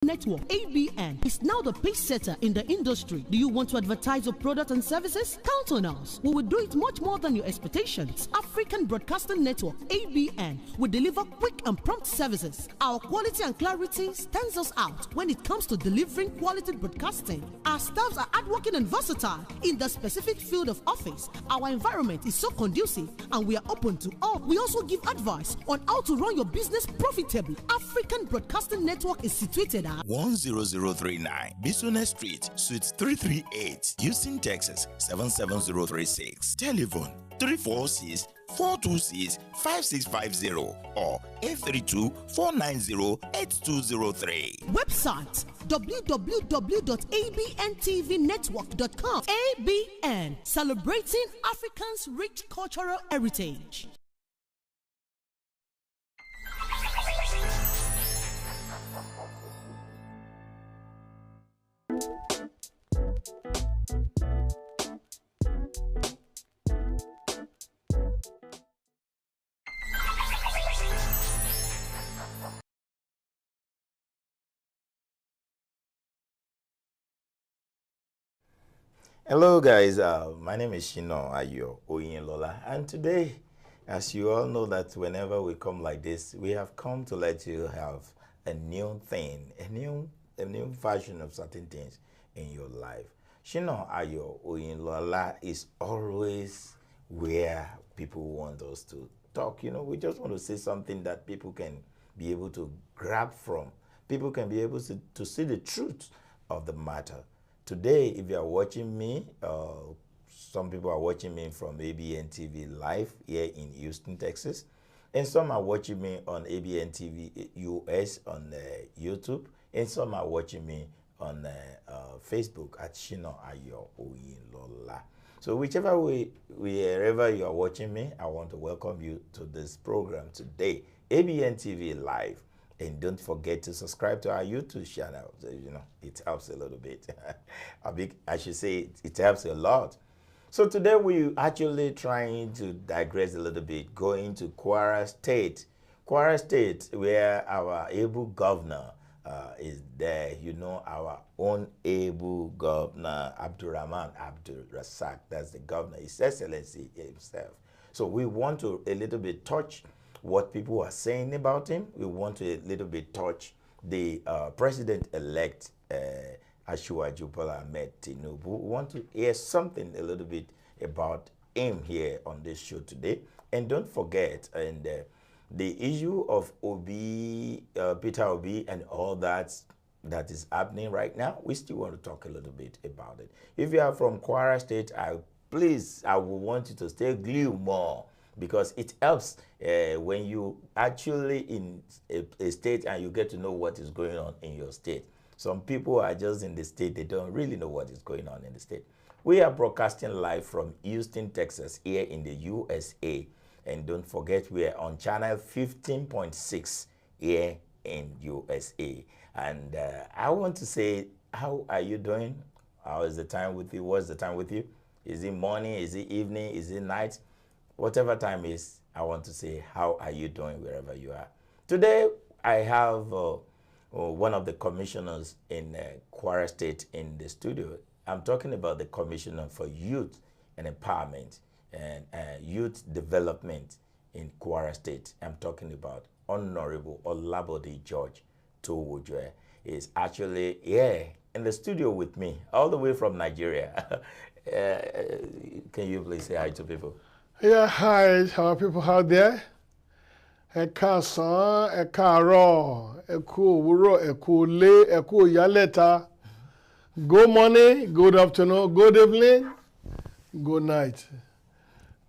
Network, ABN, is now the pace setter in the industry. Do you want to advertise your product and services? Count on us. We will do it much more than your expectations. African Broadcasting Network, ABN, will deliver quick and prompt services. Our quality and clarity stands us out when it comes to delivering quality broadcasting. Our staffs are hardworking and versatile in the specific field of office. Our environment is so conducive and we are open to all. We also give advice on how to run your business profitably. African Broadcasting Network is situated at 10039 Bisunet Street, Suite 338, Houston, Texas 77036. Telephone 346-426-5650 or 832-490-8203. Website www.abntvnetwork.com. ABN, celebrating Africans' rich cultural heritage. Hello guys, my name is SHINA, OYINLOLA, and today, as you all know that whenever we come like this, we have come to let you have a new thing, a new version of certain things in your life. SHINA OYINLOLA is always where people want us to talk. You know, we just want to say something that people can be able to grab from. People can be able to see the truth of the matter. Today, if you are watching me, some people are watching me from Abntv Live here in Houston, Texas. And some are watching me on Abntv US on YouTube. And some are watching me on Facebook at SHINA OYINLOLA. So whichever way, wherever you are watching me, I want to welcome you to this program today, Abntv Live. And don't forget to subscribe to our YouTube channel. You know, it helps a little bit. I should say it helps a lot. So today we're actually trying to digress a little bit, going to Kwara State. Kwara State, where our able governor is there. You know, our own able governor, Abdurrahman Abdulrazak. That's the governor, His Excellency himself. So we want to a little bit touch what people are saying about him. We want to a little bit touch the president-elect Asiwaju Bola Ahmed Tinubu. We want to hear something a little bit about him here on this show today. And don't forget, and the issue of Peter Obi and all that is happening right now, we still want to talk a little bit about it. If you are from Kwara State, I would want you to stay glued more, because it helps when you actually in a state and you get to know what is going on in your state. Some people are just in the state, they don't really know what is going on in the state. We are broadcasting live from Houston, Texas, here in the USA. And don't forget, we are on channel 15.6 here in USA. And I want to say, how are you doing? How is the time with you? What's the time with you? Is it morning? Is it evening? Is it night? Whatever time is, I want to say, how are you doing wherever you are? Today, I have one of the commissioners in Kwara State in the studio. I'm talking about the Commissioner for Youth and Empowerment and Youth Development in Kwara State. I'm talking about Honorable Olabode George Towojwe. Is actually here in the studio with me, all the way from Nigeria. Can you please say hi to people? Yeah, hi, how are people out there? Ekasan, ekaro, eku wuro, eku le, eku yaleta. Good morning, good afternoon, good evening, good night.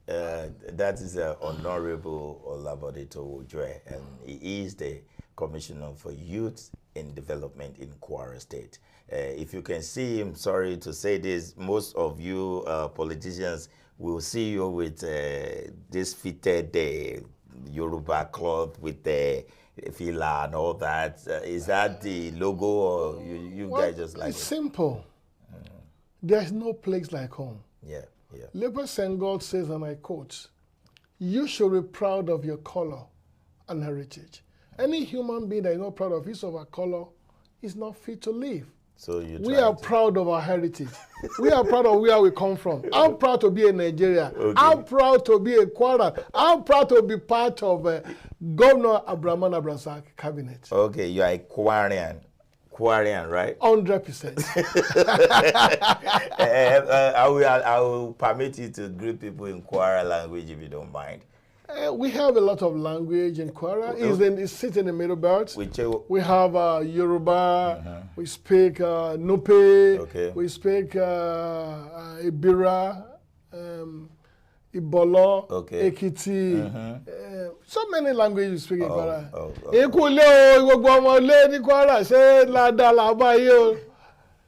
That is Honorable Olabode Towojwe, and he is the Commissioner for Youth in Development in Kwara State. If you can see him, sorry to say this, most of you politicians will see you with this fitted Yoruba cloth with the fila and all that. Is that the logo, or you guys just like it? It's simple. There's no place like home. Yeah, yeah. Labor Senghor says, and I quote, "You should be proud of your color and heritage." Any human being that is not proud of his or her color is not fit to live. So we are proud of our heritage. We are proud of where we come from. I'm proud to be a Nigerian. Okay. I'm proud to be a Kwara. I'm proud to be part of Governor Abdulrahman Abdulrazak cabinet. Okay, you are a Kwarian. Kwarian, right? 100%. I will permit you to greet people in Kwara language if you don't mind. We have a lot of language in Kwara. It's sits in the middle belt. We have Yoruba. We speak Nupe. Okay. We speak Ibira, Ibolo, Ekiti. So many languages we speak in Kwara.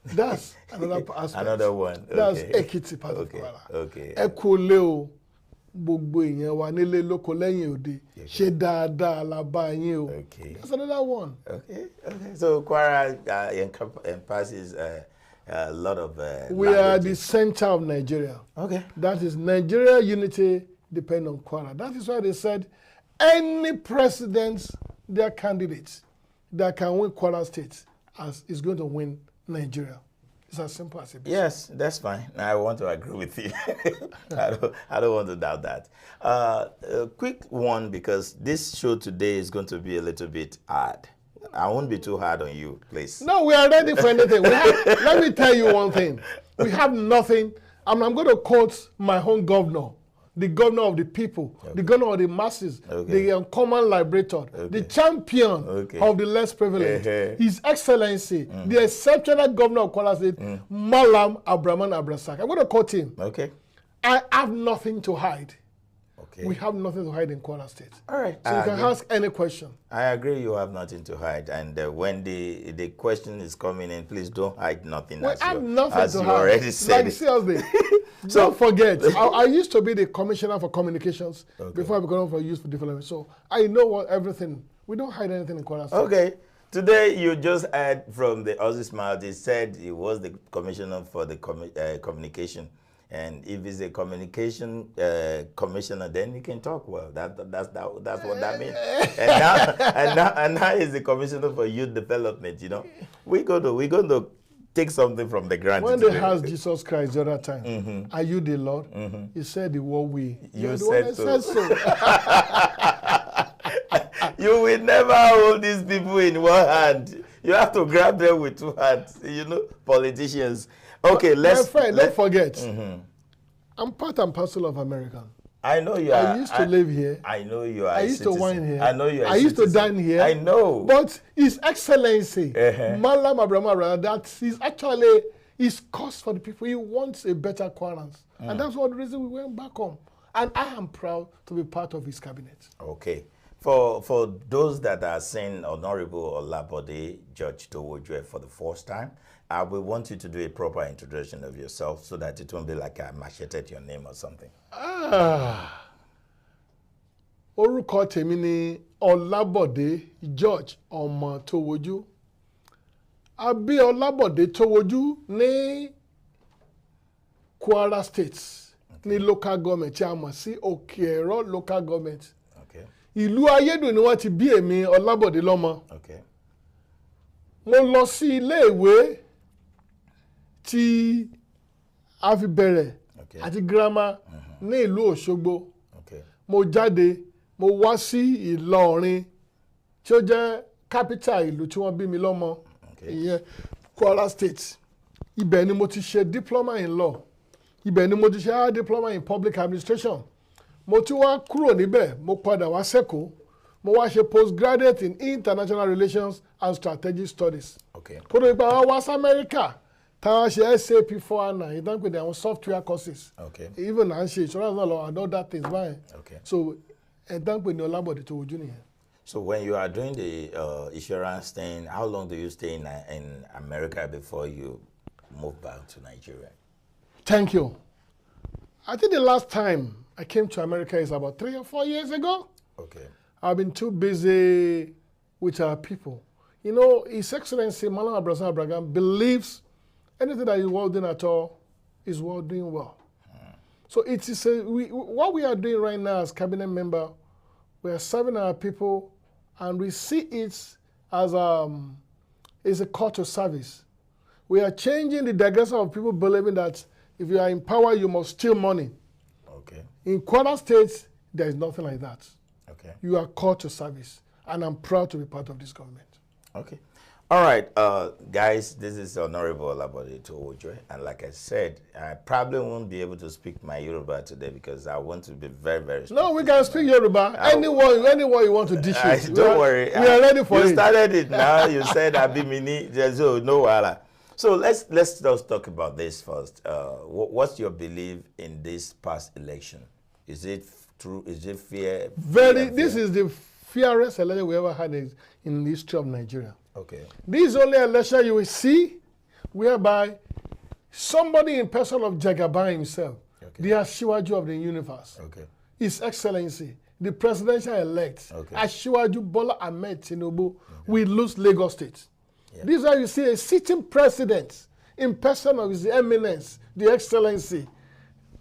That's another aspect. Another one. That's Ekiti part of Kwara. Okay. Ekuleo. Gbogbo èèyàn wa nílé lóko lẹ́yìn òde ṣe dáadáa la bá yín o. That's another one. Okay. So Kwara encompasses a lot of we are the center of Nigeria. Okay. That is Nigeria unity depend on Kwara. That is why they said any president, their candidates that can win Kwara State is going to win Nigeria. It's as simple as it is. Yes, that's fine. I want to agree with you. I don't want to doubt that. A quick one, because this show today is going to be a little bit hard. I won't be too hard on you, please. No, we are ready for anything. Let me tell you one thing. We have nothing. I'm going to quote my own governor, the governor of the people, the governor of the masses, the common liberator, the champion of the less privileged, His Excellency, the exceptional governor of Kwara State, Malam Abdulrahman Abdulrazak. I'm going to quote him. Okay. I have nothing to hide. Okay. We have nothing to hide in Kwara State. All right. So you can ask any question. I agree you have nothing to hide. And when the question is coming in, please don't hide nothing. We have nothing to hide. Already said. Like, seriously. So don't forget, I used to be the commissioner for communications before I became for youth development. So I know everything. We don't hide anything in Kwara State. Okay. Today you just heard from the Ozzy's mouth. He said he was the commissioner for the communication. And if he's a communication commissioner, then he can talk well. That's what that means. And now he's the commissioner for youth development. You know, we're going to take something from the ground. When they asked Jesus Christ the other time, "Are you the Lord?" He said, "The word we." You said so. You will never hold these people in one hand. You have to grab them with two hands. You know, politicians. Okay, my friend, don't forget. I'm part and parcel of America. I know you are. I used to live here. I know you are. I used to wine here. I know you are. I used to dine here. I know. But His Excellency, Malam Abdulrahman, that is actually his cause for the people. He wants a better Kwarans. And that's one reason we went back home. And I am proud to be part of his cabinet. Okay. For those that are seeing Honorable Olabode George Towojue for the first time, I will want you to do a proper introduction of yourself so that it won't be like I macheted your name or something. Orúkọ tèmi ni Olabode George ọmọ Towoju. A bí Olabode Towoju ní Kwara State, ní local government tí a mọ̀ sí Òkè-Ẹ̀rọ local government. Ìlú Ayédùn ni wọ́n ti bí èmi Olabode lọ́mọ. Mo lọ sí ilé ìwé tí a fi bẹ̀rẹ̀ àti girama ní ìlú Òṣogbo. Mo jáde, mo wá sí Ìlọrin tí ó jẹ́ capital ìlú tí wọ́n bí mi lọ́mọ. Ìyẹn Kwara State. Ibẹ̀ ni mo ti ṣe diploma in law. Ibẹ̀ ni mo ti ṣe diploma in public administration. Mo ti wá kúrò níbẹ̀, mo padà wá sẹ́kọ̀ọ́. Mo wá ṣe postgraduate in international relations and strategic studies. Kó tó ipa wá sí America, táwa ṣe SAP 409, ìdánpẹ̀ ní àwọn software courses. Even à ń ṣe insurance náà lọ and other things báyìí. So ìdánpẹ̀ ní Olabode Towoju nìyẹn. So when you are doing the insurance thing, how long do you stay in America before you move back to Nigeria? Thank you. I think the last time I came to America is about 3 or 4 years ago. I've been too busy with our people. You know, His Excellency Malam Abdulrazak believes anything that is well done at all is well doing well. So it is what we are doing right now as cabinet member, we are serving our people, and we see it as a is a call to service. We are changing the digression of people believing that if you are in power, you must steal money. Okay. In Kwara State, there is nothing like that. Okay. You are called to service, and I'm proud to be part of this government. Okay. All right, guys, this is Honorable Olabode Ojwe, and like I said, I probably won't be able to speak my Yoruba today because I want to be very, very strict. No, we can speak Yoruba. Anyone you want to dish it. Don't worry. We are ready for it. You started it now. You said Abimini. No wala. So let's just talk about this first. What's your belief in this past election? Is it true? Is it fair? This is the fairest election we ever had in the history of Nigeria. Okay. This is only election you will see whereby somebody in person of Jagaban himself, the Ashiwaju of the universe, His Excellency, the presidential-elect, Ashiwaju Bola Ahmed Tinubu, will lose Lagos State. Yeah. This is how you see a sitting president in person of His Eminence, the Excellency,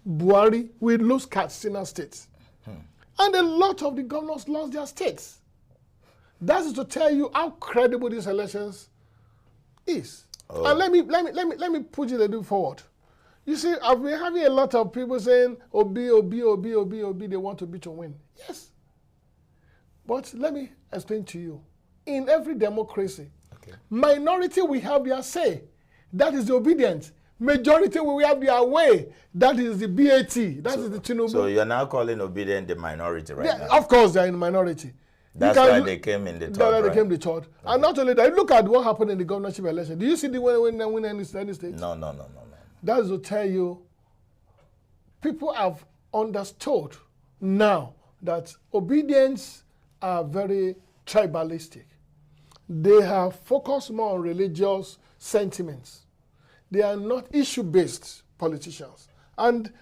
Buhari, will lose Katsina State. And a lot of the governors lost their states. That is to tell you how credible these elections is. Oh. And let me push it a little forward. You see, I've been having a lot of people saying, Obi, they want Obi to win. Yes. But let me explain to you. In every democracy, minority will have their say. That is the obedience. Majority will have their way. That is the BAT. That is the Tinubu. So you're now calling obedient the minority right now? Of course, they're in the minority. That's why they came in the third. That's why they came the third. And not only that, look at what happened in the governorship election. Do you see the win any state? No. That is to tell you, people have understood now that obedience are very tribalistic. They have focused more on religious sentiments. They are not issue-based politicians. And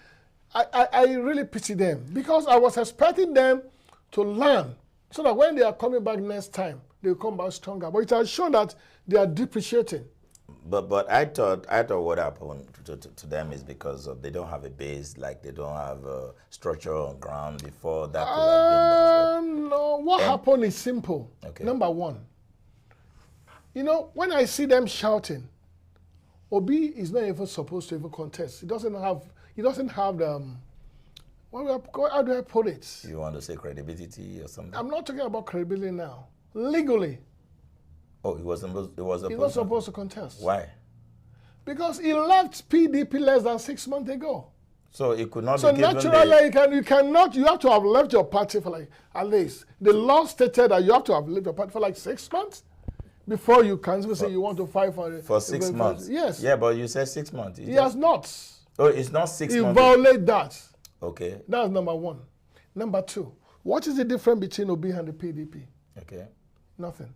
I really pity them because I was expecting them to learn so that when they are coming back next time, they will come back stronger. But it has shown that they are depreciating. But I thought what happened to them is because they don't have a base, like they don't have a structure on ground before that. No, what happened is simple. Okay. Number one, you know, when I see them shouting, Obi is not even supposed to even contest. He doesn't have the how do I put it? You want to say credibility or something? I'm not talking about credibility now. Legally. Oh, he was not supposed to contest. Why? Because he left PDP less than 6 months ago. So it could not be given naturally, you have to have left your party for like, at least, the law stated that you have to have left your party for like 6 months before you can say you want to fight for it. For 6 months? Yes. Yeah, but you said 6 months. He has not. Oh, it's not 6 months? He violated that. Okay. That's number one. Number two, what is the difference between Obi and the PDP? Okay. Nothing.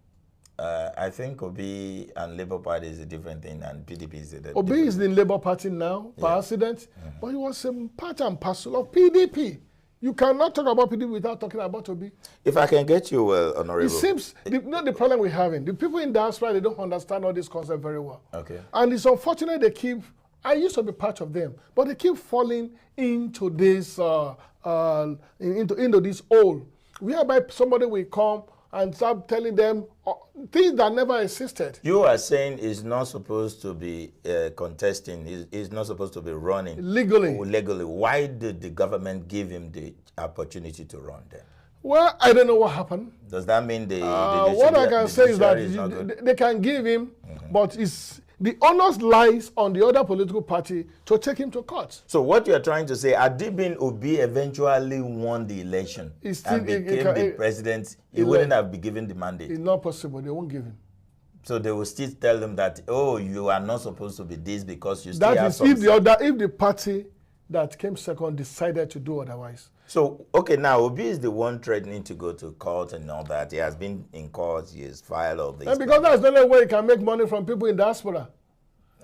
I think Obi and Labour Party is a different thing and PDP is a different Obi thing. is in Labour Party now, by accident, but he was a part and parcel of PDP. You cannot talk about PDP without talking about Obi. If I can get you well, Honorable. It seems, the problem we're having, the people in diaspora, they don't understand all this concept very well. Okay. And it's unfortunate they keep, I used to be part of them, but they keep falling into this, into this hole, whereby somebody will come and start telling them things that never existed. You are saying he's not supposed to be contesting, he's not supposed to be running. Legally. Legally. Why did the government give him the opportunity to run then? Well, I don't know what happened. Does that mean what I can say is that they can give him, but the onus lies on the other political party to take him to court. So what you're trying to say, Adibin Obi eventually won the election and became the president, he wouldn't have been given the mandate? It's not possible. They won't give him. So they will still tell him that, oh, you are not supposed to be this because you still have some... That is if the party that came second decided to do otherwise. So, okay, now Obi is the one threatening to go to court and all that. He has been in court, he has filed all this. And because that's the only way he can make money from people in diaspora.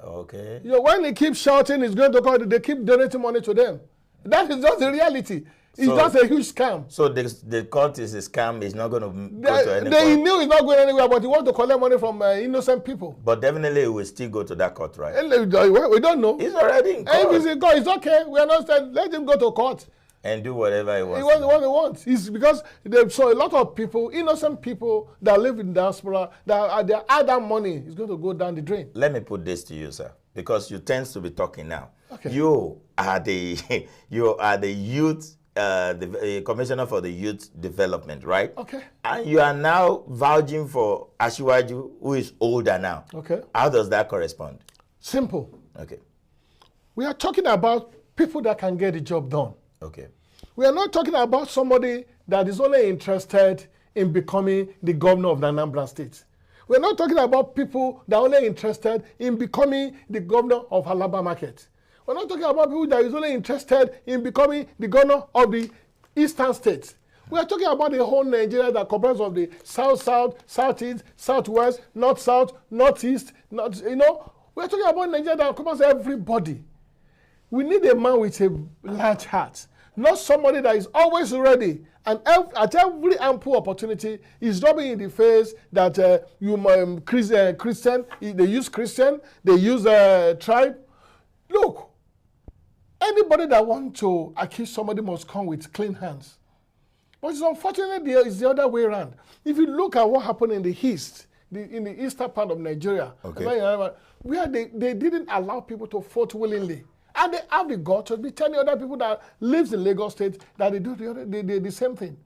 Okay. You know, when he keeps shouting he's going to court, they keep donating money to them. That is just the reality. It's just a huge scam. So the court is a scam. It's not going to go to any court. He knew he's not going anywhere, but he wants to collect money from innocent people. But definitely he will still go to that court, right? We don't know. He's already in court. If he's in court, it's okay. We are not saying let him go to court. And do whatever he wants. He wants what he wants. It's because they saw a lot of people, innocent people that live in diaspora, that they add that money is going to go down the drain. Let me put this to you, sir, because you tend to be talking now. Okay. You are the youth, the commissioner for the youth development, right? Okay. And you are now vouching for Asiwaju, who is older now. Okay. How does that correspond? Simple. Okay. We are talking about people that can get the job done. Okay. We are not talking about somebody that is only interested in becoming the governor of the Anambra State. We are not talking about people that are only interested in becoming the governor of Alaba Market. We're not talking about people that is only interested in becoming the governor of the Eastern States. We are talking about the whole Nigeria that comprises of the South-South, Southeast, Southwest, North-South, Northeast. We are talking about Nigeria that comprises everybody. We need a man with a large heart, not somebody that is always ready and at every ample opportunity is rubbing in the face that Christian, they use Christian, they use tribe. Look, anybody that wants to accuse somebody must come with clean hands. But it's unfortunate it's the other way around. If you look at what happened in the east, in the eastern part of Nigeria, okay, where they didn't allow people to vote willingly. And they have the guts to be telling other people that lives in Lagos State that they do the same thing,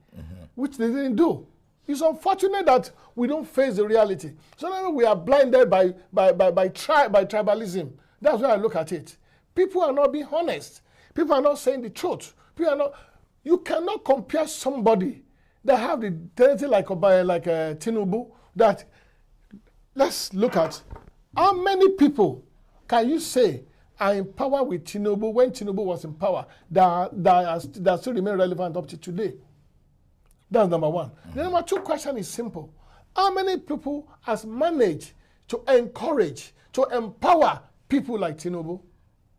which they didn't do. It's unfortunate that we don't face the reality. So now we are blinded by tribalism. That's why I look at it. People are not being honest. People are not saying the truth. People are not. You cannot compare somebody that have the tendency like Tinubu. That let's look at how many people can you say are in power with Tinubu when Tinubu was in power that still remain relevant up to today? That's number one. The number two question is simple. How many people has managed to encourage, to empower people like Tinubu?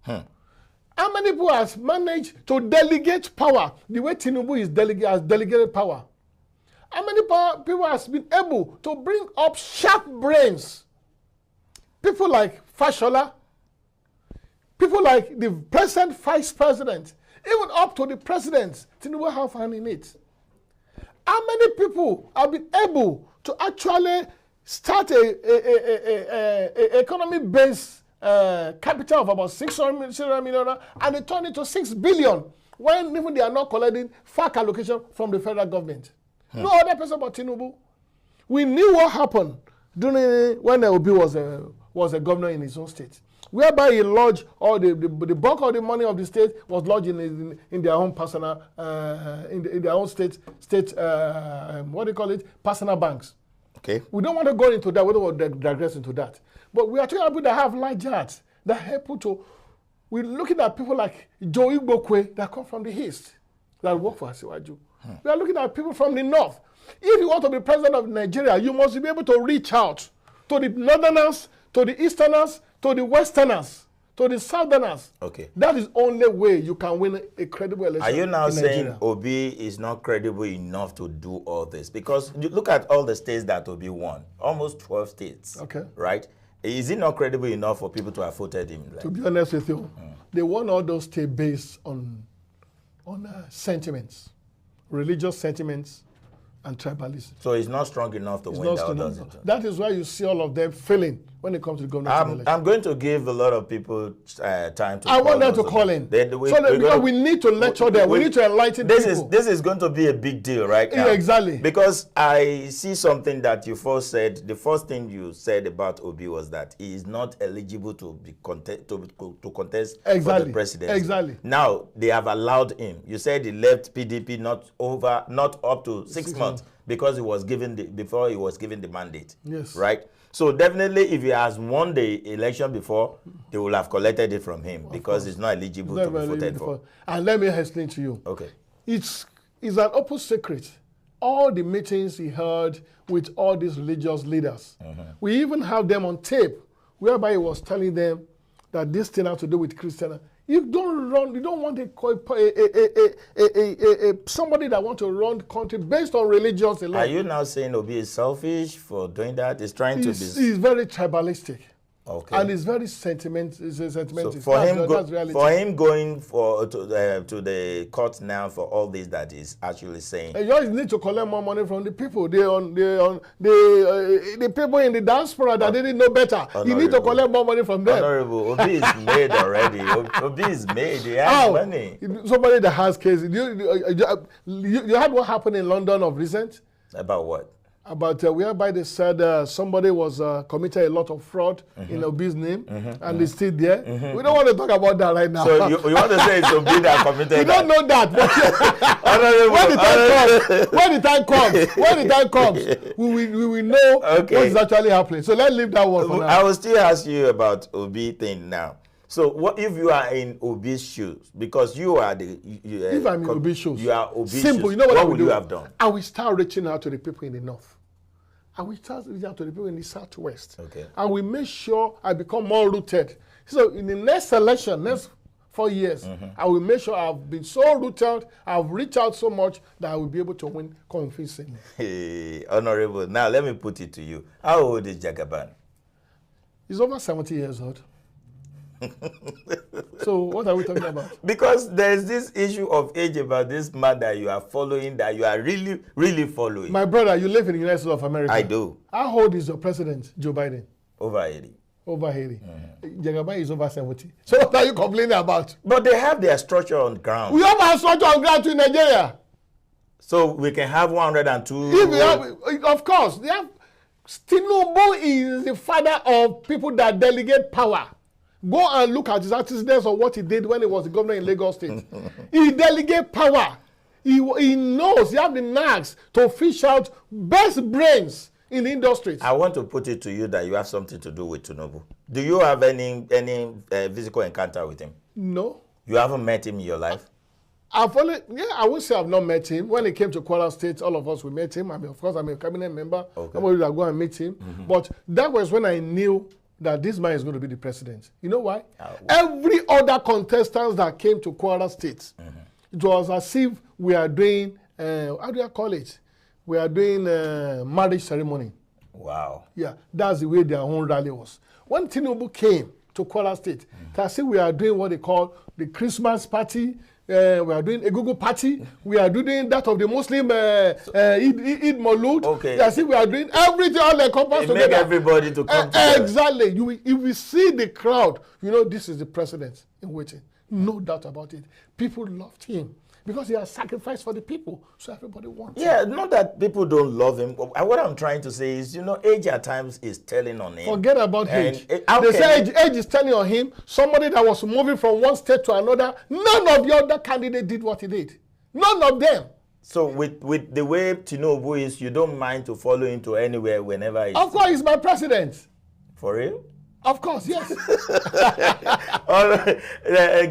How many people has managed to delegate power the way Tinubu has delegated power? How many people has been able to bring up sharp brains? People like Fashola, people like the present vice president, even up to the president, Tinubu have hand in it. How many people have been able to actually start a economy-based capital of about 600 million and they turn it to 6 billion when even they are not collecting FAC allocation from the federal government? No other person but Tinubu. We knew what happened during when Obi was a governor in his own state, whereby he lodged all the bulk of the money of the state was lodged in their own personal in their own state what do you call it, personal banks. Okay. We don't want to go into that. We don't want to digress into that. But we are talking about people that have large hearts, that help to. We're looking at people like Joe Igbokwe that come from the east, that work for Asiwaju. We are looking at people from the north. If you want to be president of Nigeria, you must be able to reach out to the northerners, to the easterners, to the westerners, to the southerners. Okay. That is the only way you can win a credible election. Are you now saying Nigeria. Obi is not credible enough to do all this? Because you look at all the states that Obi won, almost 12 states. Okay. Right? Is it not credible enough for people to have voted him? To be honest with you, they won all those states based on sentiments, religious sentiments, and tribalism. So it's not strong enough to win that, does it? That is why you see all of them failing when it comes to the government election. I'm going to give a lot of people time to I want them to call in. Because we need to lecture them. We need to enlighten people. This is going to be a big deal right now. Yeah, exactly. Because I see something that you first said. The first thing you said about Obi was that he is not eligible to contest for the presidency. Exactly. Now, they have allowed him. You said he left PDP not up to 6 months because he was given before he was given the mandate. Yes. Right? So definitely, if he has won the election before, they will have collected it from him because he's not eligible to be voted for. And let me explain to you. Okay. It's an open secret. All the meetings he held with all these religious leaders. We even have them on tape, whereby he was telling them that this thing has to do with Christianity. You don't want somebody that wants to run the country based on religions alone. Are you now saying Obi is selfish for doing that? He's trying to be... He's very tribalistic. Okay. And it's very sentimental. So for him going to the court now for all this that is actually saying. You just need to collect more money from the people. The people in the diaspora that didn't know better. You need to collect more money from them. Honorable, Obi is made already. Obi is made. He has money. Somebody that has cases. You had what happened in London of recent? About what? About whereby they said somebody was committed a lot of fraud in Obi's name, and he's still there. We don't want to talk about that right now. So you want to say it's Obi that committed? We don't know that. But when the time comes, we will know what is actually happening. So let's leave that one for now. I will still ask you about Obi thing now. So what if you are in Obi's shoes? Because you are if I'm in Obi's shoes, you are Obi's simple. Shoes. You know what would you have done? I will start reaching out to the people in the north. I will start reaching out to the people in the southwest. Okay. And we make sure I become more rooted. So in the next election, next 4 years, I will make sure I've been so rooted, I've reached out so much that I will be able to win convincingly. Hey, Honorable, now let me put it to you. How old is Jagaban? He's over 70 years old. So what are we talking about? Because there's this issue of age about this man that you are following, that you are really, really following. My brother, you live in the United States of America. I do. How old is your president, Joe Biden? Over 80. Over 80. Jagaban is over 70. So what are you complaining about? But they have their structure on ground. We have our structure on ground too in Nigeria. So we can have 102. If we have, of course, they have. Tinubu is the father of people that delegate power. Go and look at his antecedents of what he did when he was the governor in Lagos State. He delegate power. He knows, he has the knacks to fish out best brains in the industries. I want to put it to you that you have something to do with Tinubu. Do you have any physical encounter with him? No. You haven't met him in your life? I would say I've not met him. When he came to Kwara State, all of us, we met him. I mean, of course, I'm a cabinet member. Okay. Somebody that go and meet him. But that was when I knew that this man is going to be the president. You know why? Every other contestant that came to Kwara State, it was as if we are doing, how do I call it? We are doing marriage ceremony. Wow. Yeah, that's the way their own rally was. When Tinubu came to Kwara State, I see we are doing what they call the Christmas party. We are doing a Google party. We are doing that of the Muslim Eid Maulud. Okay. I see we are doing everything all encompassed together. Make everybody to come together. Exactly. If we see the crowd, you know this is the president in waiting. No doubt about it. People loved him because he has sacrificed for the people, so everybody wants him. Yeah, not that people don't love him. What I'm trying to say is, age at times is telling on him. Forget about age. They say age is telling on him. Somebody that was moving from one state to another, none of the other candidates did what he did. None of them. So with the way Tinubu is, you don't mind to follow him to anywhere whenever he's... Of course, he's my president. For real? Of course, yes. All right,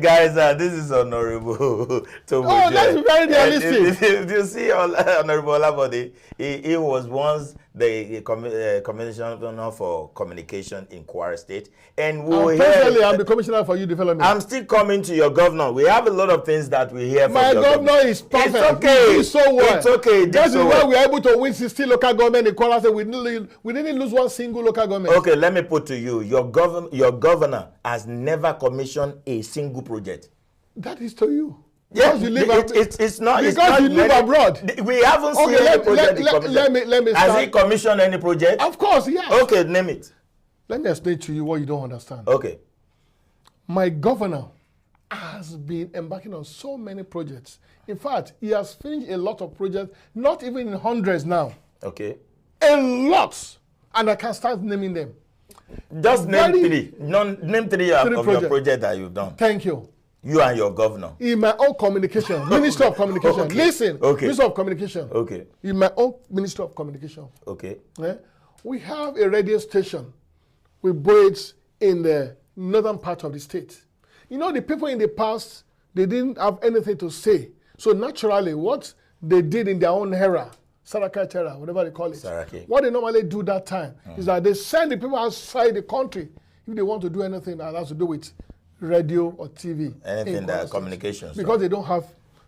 guys, this is Honorable Tomo. Oh, that's very realistic. If you see Honorable Olabode, he was once the commissioner for communication in Kwara State. And personally, I'm the commissioner for youth development. I'm still coming to your governor. We have a lot of things that we hear from my your governor. Is perfect. It's okay. He's so well. It's okay. That's why we are able to win 60 local government in Kwara State. We didn't lose one single local government. Okay, let me put to you, your governor has never commissioned a single project. That is to you. Yeah, because you live it's not. Because it's not you live abroad. We haven't seen any project. Let me start. Has he commissioned any project? Of course, yes. Okay, name it. Let me explain to you what you don't understand. Okay. My governor has been embarking on so many projects. In fact, he has finished a lot of projects, not even in hundreds now. Okay. A lot. And I can start naming them. Just name three. Name three of your projects that you've done. Thank you. You and your governor. In my own communication, Minister of Communication. Okay. Listen, okay. Minister of Communication. Okay. In my own Minister of Communication. Okay. We have a radio station with boys in the northern part of the state. You know, the people in the past, they didn't have anything to say. So naturally, what they did in their own era, Saraka era, whatever they call it, Saraki. What they normally do that time is that they send the people outside the country if they want to do anything that has to do with radio or TV. Anything that communications. Because they don't have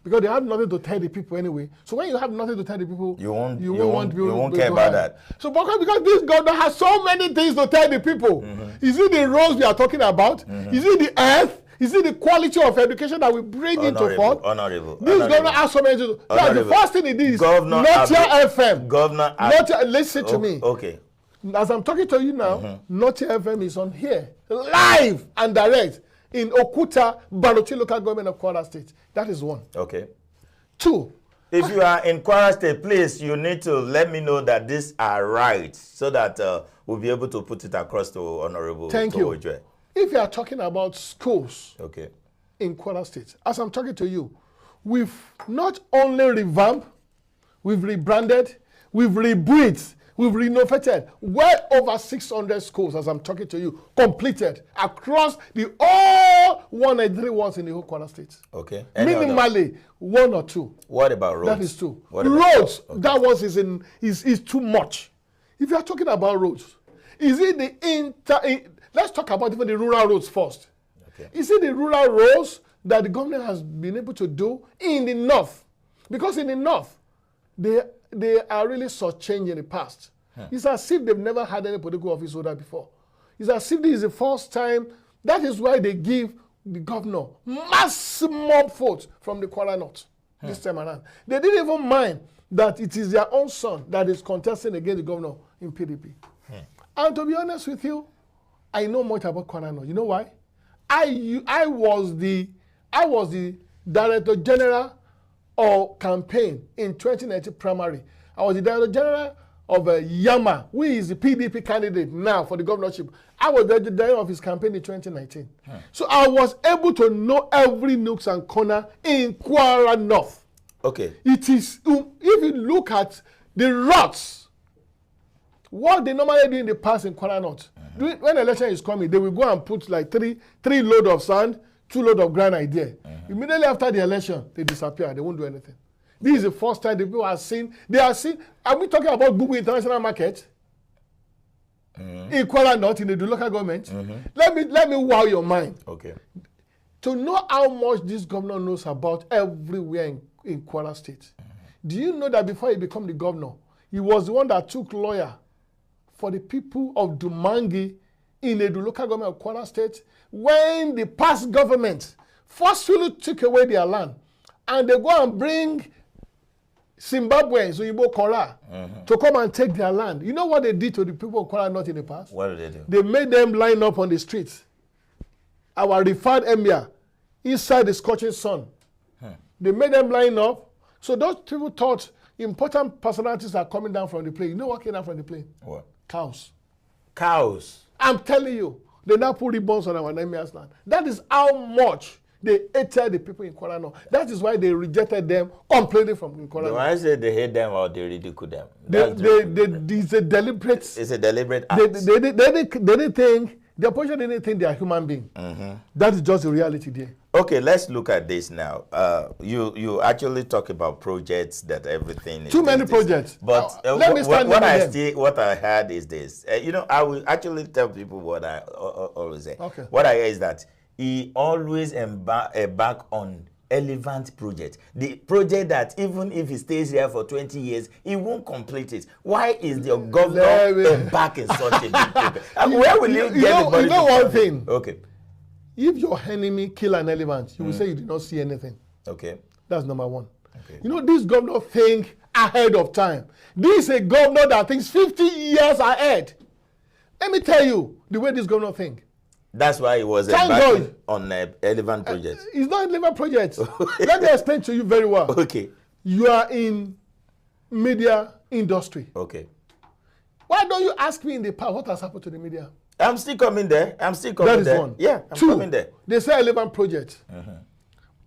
because they have nothing to tell the people anyway. So when you have nothing to tell the people, you won't care about that. So because this governor has so many things to tell the people. Is it the roads we are talking about? Is it the earth? Is it the quality of education that we bring into forth? This governor has so many things. The first thing he did is not your FM. Listen to me. Okay. As I'm talking to you now, Not Your FM is on here, live and direct in Okuta, Balochi local government of Kwara State. That is one. Okay. 2. If you are in Kwara State, please, you need to let me know that these are right so that we'll be able to put it across to Honorable. Thank you. If you are talking about schools in Kwara State, as I'm talking to you, we've not only revamped, we've rebranded, we've rebuilt, we've renovated well over 600 schools, as I'm talking to you, completed across the all 183 wards in the whole Kwara State. Okay. Minimally, 1 or 2. What about roads? That is 2. Roads, that was is too much. If you are talking about roads, is it the let's talk about even the rural roads first. Okay. Is it the rural roads that the government has been able to do in the north? Because in the north, they are really shortchanged in the past. It's as if they've never had any political office holder before. It's as if this is the first time. That is why they give the governor maximum votes from the Kwara North this time around. They didn't even mind that it is their own son that is contesting against the governor in PDP. And to be honest with you, I know much about Kwara North. You know why? I was the Director General of campaign in 2019 primary. I was the Director General of Yama, who is the PDP candidate now for the governorship. I was the director of his campaign in 2019. So I was able to know every nooks and corner in Kwara North. Okay. It is, if you look at the routes, what they normally do in the past in Kwara North, when election is coming, they will go and put like three load of sand, 2 load of granite there. Immediately after the election, they disappear. They won't do anything. This is the first time the people are seen. Are we talking about Google International Market? In Kwara North, in the local government? Let me wow your mind. Okay. To know how much this governor knows about everywhere in Kwara State. Do you know that before he became the governor, he was the one that took lawyer for the people of Dumangi in the local government of Kwara State when the past government forcefully took away their land and they go and bring Zimbabweans, Uyibo Kora, to come and take their land. You know what they did to the people of Kwara North in the past? What did they do? They made them line up on the streets. Our referred emir, inside the scorching sun. They made them line up. So those people thought important personalities are coming down from the plane. You know what came down from the plane? What? Cows. Cows. I'm telling you, they now put ribbons on our emir's land. That is how much they hated the people in Kwara North. That is why they rejected them completely from Kwara North. When I say they hate them or they ridicule them, it's a deliberate. It's a deliberate act. They didn't think the opposition didn't think they are human beings. That is just the reality there. Okay, let's look at this now. You actually talk about projects that everything is too many projects. But let me stand what I heard is this. I will actually tell people what I always say. Okay. What I hear is that he always embark on relevant project. The project that even if he stays here for 20 years, he won't complete it. Why is the governor embarking such a big project? Where will you get the money? You know one thing. Okay. If your enemy kill an elephant, you will say you did not see anything. Okay. That's number one. Okay. You know, this governor think ahead of time. This is a governor that thinks 50 years ahead. Let me tell you the way this governor think. That's why he was embarking on an relevant project. It's not a relevant project. Let me explain to you very well. Okay. You are in media industry. Okay. Why don't you ask me in the past what has happened to the media? I'm still coming there. That is one. Yeah, I'm coming there. They say 11 projects.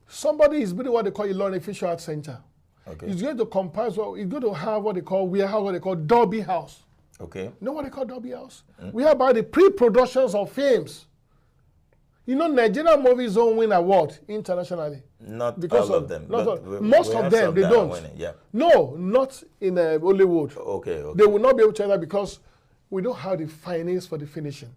Somebody is building what they call Ilorin Fish Arts Center. Okay. He's going to compose. He's going to have what they call Dolby House. Okay. You know what they call Dolby House? We have about the pre-productions of films. You know, Nigerian movies don't win awards internationally. Not because all of them. Most of them, they don't. Yeah. No, not in Hollywood. Okay. They will not be able to do that because we don't have the finance for the finishing.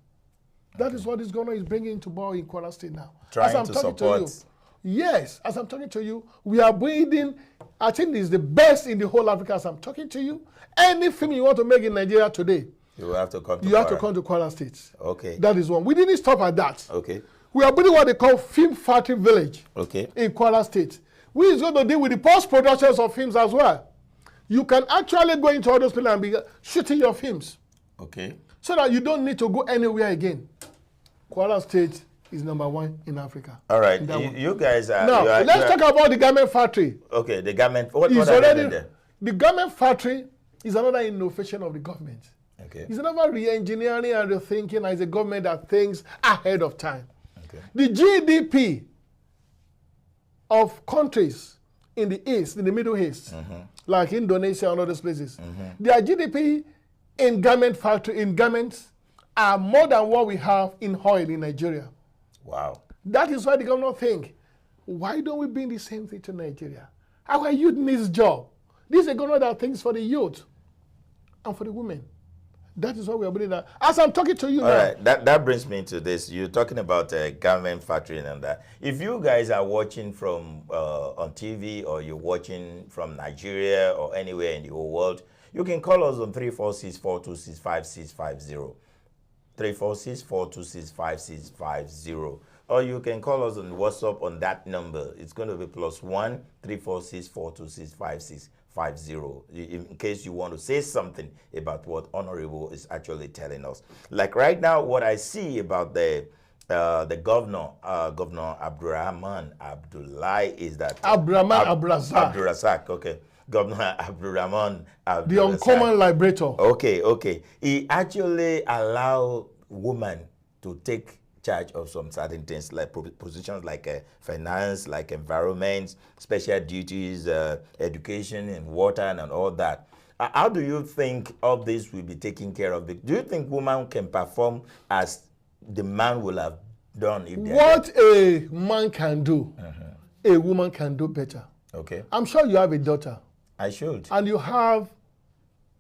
That is what this governor is bringing to bear in Kwara State now. Trying to support. Yes, as I'm talking to you, we are building, I think it's the best in the whole Africa as I'm talking to you. Any film you want to make in Nigeria today, you have to come to you have to come to Kwara State. Okay. That is one. We didn't stop at that. Okay. We are building what they call Film Factory Village in Kwara State. We is going to deal with the post-productions of films as well. You can actually go into all those people and be shooting your films. Okay. So that you don't need to go anywhere again. Kwara State is #1 in Africa. All right. You guys are... Now, let's talk about the garment factory. Okay, the garment... What are they there? The garment factory is another innovation of the government. Okay. It's another re-engineering and rethinking as a government that thinks ahead of time. Okay. The GDP of countries in the East, in the Middle East, like Indonesia and other places, their GDP in garment factory, in garments, are more than what we have in oil in Nigeria. Wow. That is why the governor think, why don't we bring the same thing to Nigeria? Our youth needs job. This is a governor that thinks for the youth and for the women. That is what we are building now. As I'm talking to you now. All right, that brings me to this. You're talking about garment factory and that. If you guys are watching from on TV or you're watching from Nigeria or anywhere in the whole world, you can call us on 346-426-5650. 346-426-5650. Or you can call us on WhatsApp on that number. It's going to be +1 346-426-5650. In case you want to say something about what Honorable is actually telling us. Like right now, what I see about the governor, Governor Abdurrahman Abdullahi, is that Abdurazak, okay. Governor Abdurrahman Abdurazak, the uncommon liberator. Okay. He actually allowed women to take charge of some certain things, like positions like finance, like environment, special duties, education and water and all that. How do you think all this will be taken care of? Do you think women can perform as the man will have done? If what a man can do, a woman can do better. Okay. I'm sure you have a daughter. I should. And you have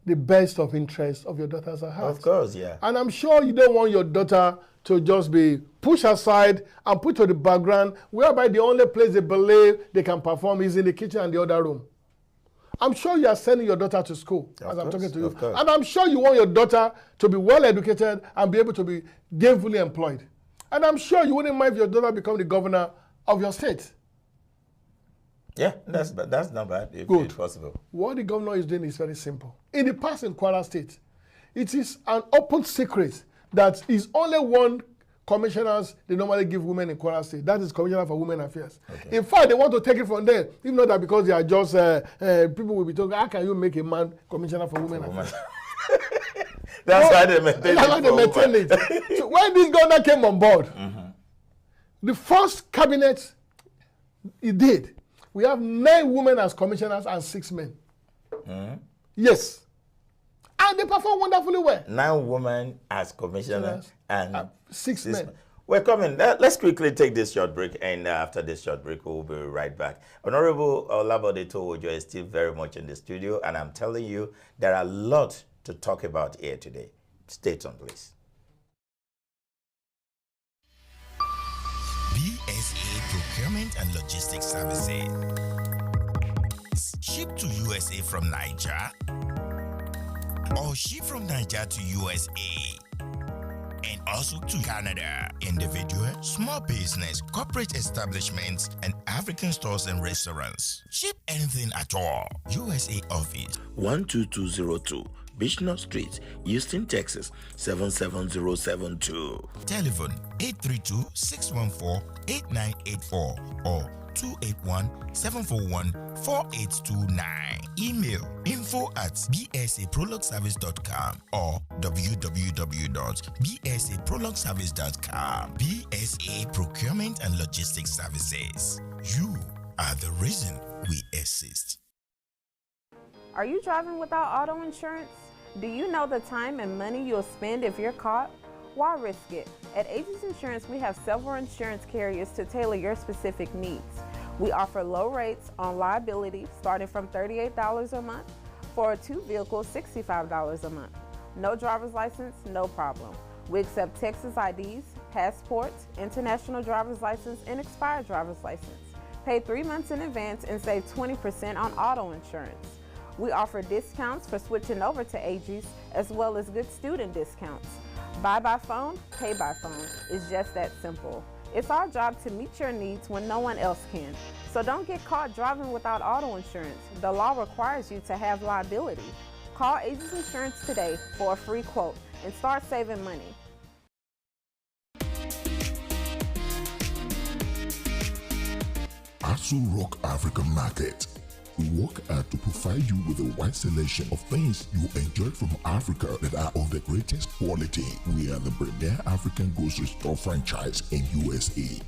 the best of interest of your daughters at heart. Of course, yeah. And I'm sure you don't want your daughter to just be pushed aside and put to the background, whereby the only place they believe they can perform is in the kitchen and the other room. I'm sure you are sending your daughter to school, as I'm talking to you. And I'm sure you want your daughter to be well educated and be able to be gainfully employed. And I'm sure you wouldn't mind if your daughter become the governor of your state. Yeah, that's not bad if Good. it's possible. What the governor is doing is very simple. In the past in Kwara State, it is an open secret that is only one commissioners they normally give women in Kwara State. That is Commissioner for Women Affairs. Okay. In fact, they want to take it from there. If not that because they are just, people will be talking, how can you make a man Commissioner for Women Affairs? That's why they maintain it. So when this governor came on board, the first cabinet he did, we have 9 women as commissioners and 6 men. Yes. And they perform wonderfully well. 9 women as commissioners and 6 men. We're coming. Let's quickly take this short break, and after this short break, we'll be right back. Honorable Olabode Towojo is still very much in the studio, and I'm telling you, there are a lot to talk about here today. Stay tuned, please. BSA Procurement and Logistics Services. Ship to USA from Niger, or ship from Niger to USA, and also to Canada. Individual, small business, corporate establishments, and African stores and restaurants. Ship anything at all. USA office 12202 Bishop Street, Houston, Texas 77072. Telephone 832-614-8984 or 281-741-4829. Email info@bsaprologueservice.com or www.bsaprologueservice.com. BSA Procurement and Logistics Services. You are the reason we exist. Are you driving without auto insurance? Do you know the time and money you'll spend if you're caught? Why risk it? At Aegis Insurance, we have several insurance carriers to tailor your specific needs. We offer low rates on liability starting from $38 a month. For a 2 vehicle, $65 a month. No driver's license, no problem. We accept Texas IDs, passports, international driver's license, and expired driver's license. Pay 3 months in advance and save 20% on auto insurance. We offer discounts for switching over to AGs as well as good student discounts. Buy by phone, pay by phone. It's just that simple. It's our job to meet your needs when no one else can. So don't get caught driving without auto insurance. The law requires you to have liability. Call Aegis Insurance today for a free quote and start saving money. Asu Rock African Market. We work hard to provide you with a wide selection of things you enjoy from Africa that are of the greatest quality. We are the premier African grocery store franchise in USA.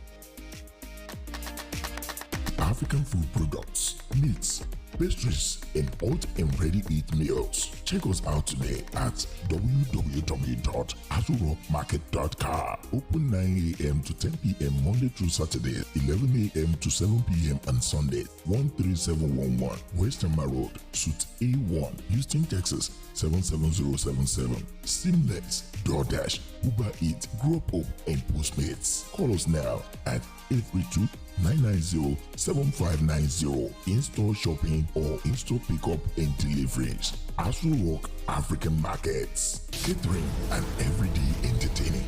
African food products, meats, pastries, and hot and ready-eat meals. Check us out today at www.azurrockmarket.com. Open 9 a.m. to 10 p.m. Monday through Saturday, 11 a.m. to 7 p.m. on Sunday. 13711 Western Road, Suite A1, Houston, Texas 77077. Seamless, DoorDash, Uber Eats, Grubhub, and Postmates. Call us now at 832-990-7590. In-store shopping or in-store pickup and deliveries. Asu Rock African Markets. Catering and everyday entertaining.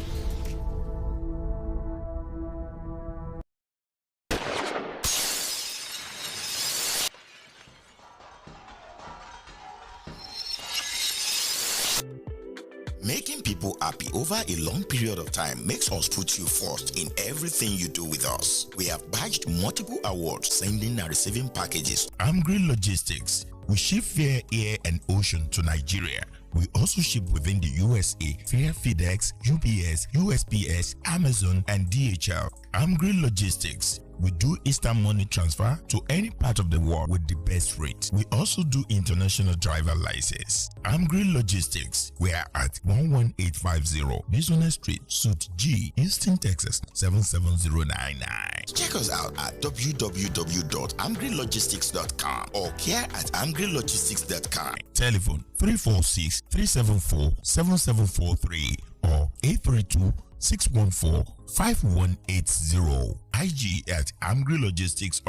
Making people happy over a long period of time makes us put you first in everything you do with us. We have badged multiple awards, sending and receiving packages. Amgri Logistics. We ship via air and ocean to Nigeria. We also ship within the USA via FedEx, UPS, USPS, Amazon, and DHL. Amgri Logistics. We do instant money transfer to any part of the world with the best rate. We also do international driver license. Amgri Logistics. We are at 11850 Business Street, Suite G, Houston, Texas 77099. Check us out at www.amgrilogistics.com or care@amgrilogistics.com. Telephone 346-374-7743 or 832-614-5180. IG at AmgriLogistics_.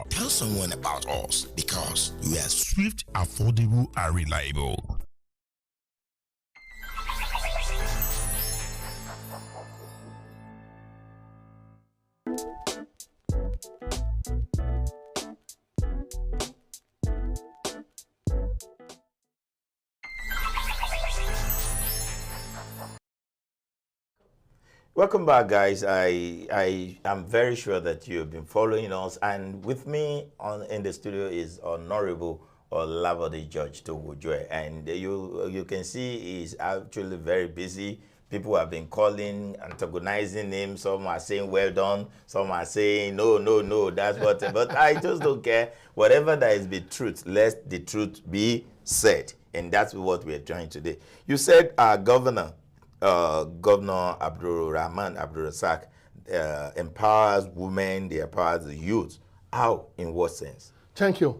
Tell someone about us because we are swift, affordable, and reliable. Welcome back, guys. I am very sure that you've been following us, and with me in the studio is Honorable Olabode George Towojue, and you can see he's actually very busy. People have been calling, antagonizing him. Some are saying well done, some are saying no, that's what. But I just don't care. Whatever that is the truth, let the truth be said, and that's what we are trying today. You said our Governor Abdul Rahman Abdul Razak empowers women, they empower the youth. How? In what sense? Thank you.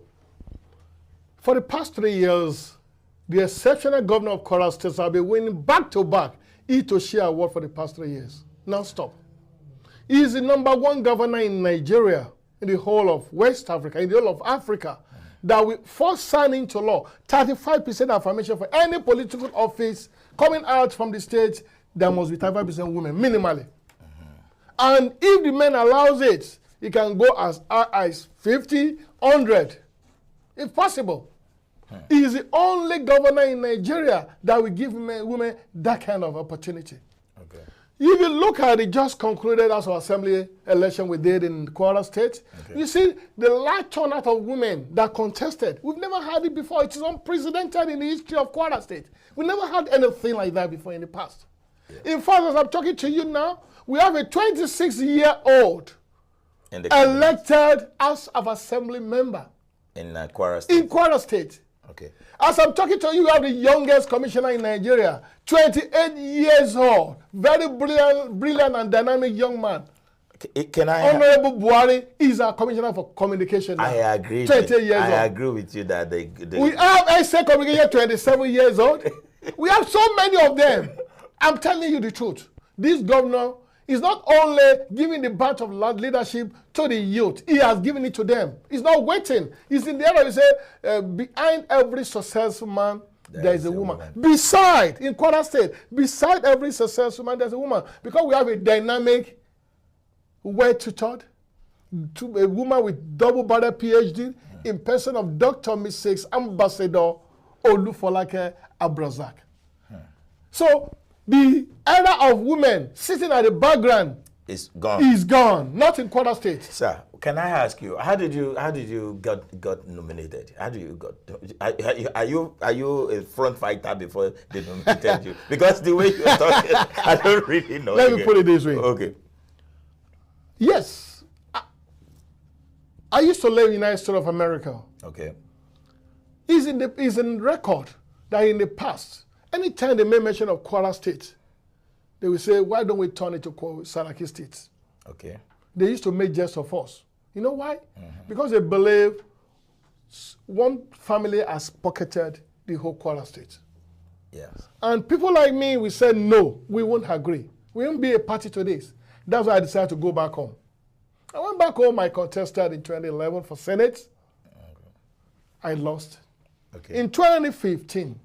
For the past 3 years, the exceptional governor of Kwara State has been winning back-to-back E2C award for the past 3 years. Now stop. He is the #1 governor in Nigeria, in the whole of West Africa, in the whole of Africa, that will first sign into law 35% affirmation for any political office coming out from the state. There must be 35% women, minimally. And if the men allows it, it can go as high as 50, 100, if possible. He is the only governor in Nigeria that will give women that kind of opportunity. Okay. If you look at the just concluded House of Assembly election we did in Kwara State, you see the large turnout of women that contested. We've never had it before. It is unprecedented in the history of Kwara State. We never had anything like that before in the past. Yeah. In fact, as I'm talking to you now, we have a 26-year-old elected House of Assembly member in Kwara State. In Kwara State. Okay. As I'm talking to you, you have the youngest commissioner in Nigeria, 28 years old, very brilliant and dynamic young man. Can I? Honorable Buhari is our commissioner for communication now. I agree. 28 years old. I agree with you that we have SA communication 27 years old. We have so many of them. I'm telling you the truth. This governor He's not only giving the badge of leadership to the youth, he has given it to them. He's not waiting. He's in the area, he say, behind every successful man, there is a woman. Beside, in Kwara State, beside every successful man, there's a woman. Because we have a dynamic, well-tutored, a woman with double-barrel PhD in person of Dr. Mrs. Ambassador Olufolake Abrazak. So, the era of women sitting at the background is gone. Not in Kwara State. Sir, can I ask you, how did you got nominated? How do you got? Are you a front fighter before they nominated you? Because the way you're talking, I don't really know. Let me put it this way. Okay. Yes, I used to live in the United States of America. Okay. It's in record that in the past, anytime they made mention of Kwara State, they will say, why don't we turn it to Saraki State? Okay. They used to make jest of us. You know why? Because they believe one family has pocketed the whole Kwara State. Yes. And people like me, we said, no, we won't agree. We won't be a party to this. That's why I decided to go back home. I went back home, I contested in 2011 for Senate. Okay. I lost. Okay. In 2015,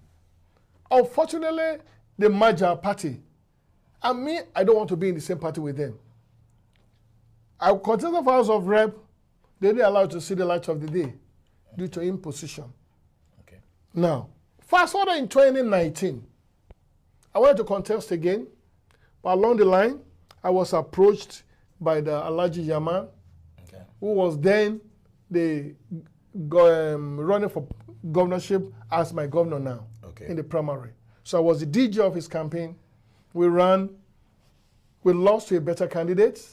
unfortunately, they merged our party. And me, I don't want to be in the same party with them. I contested for House of Rep. They didn't allow to see the light of the day due to imposition. Okay. Now, fast forward in 2019, I wanted to contest again, but along the line, I was approached by the Alhaji Yama, who was then running for governorship as my governor now in the primary. So I was the DG of his campaign. We lost to a better candidate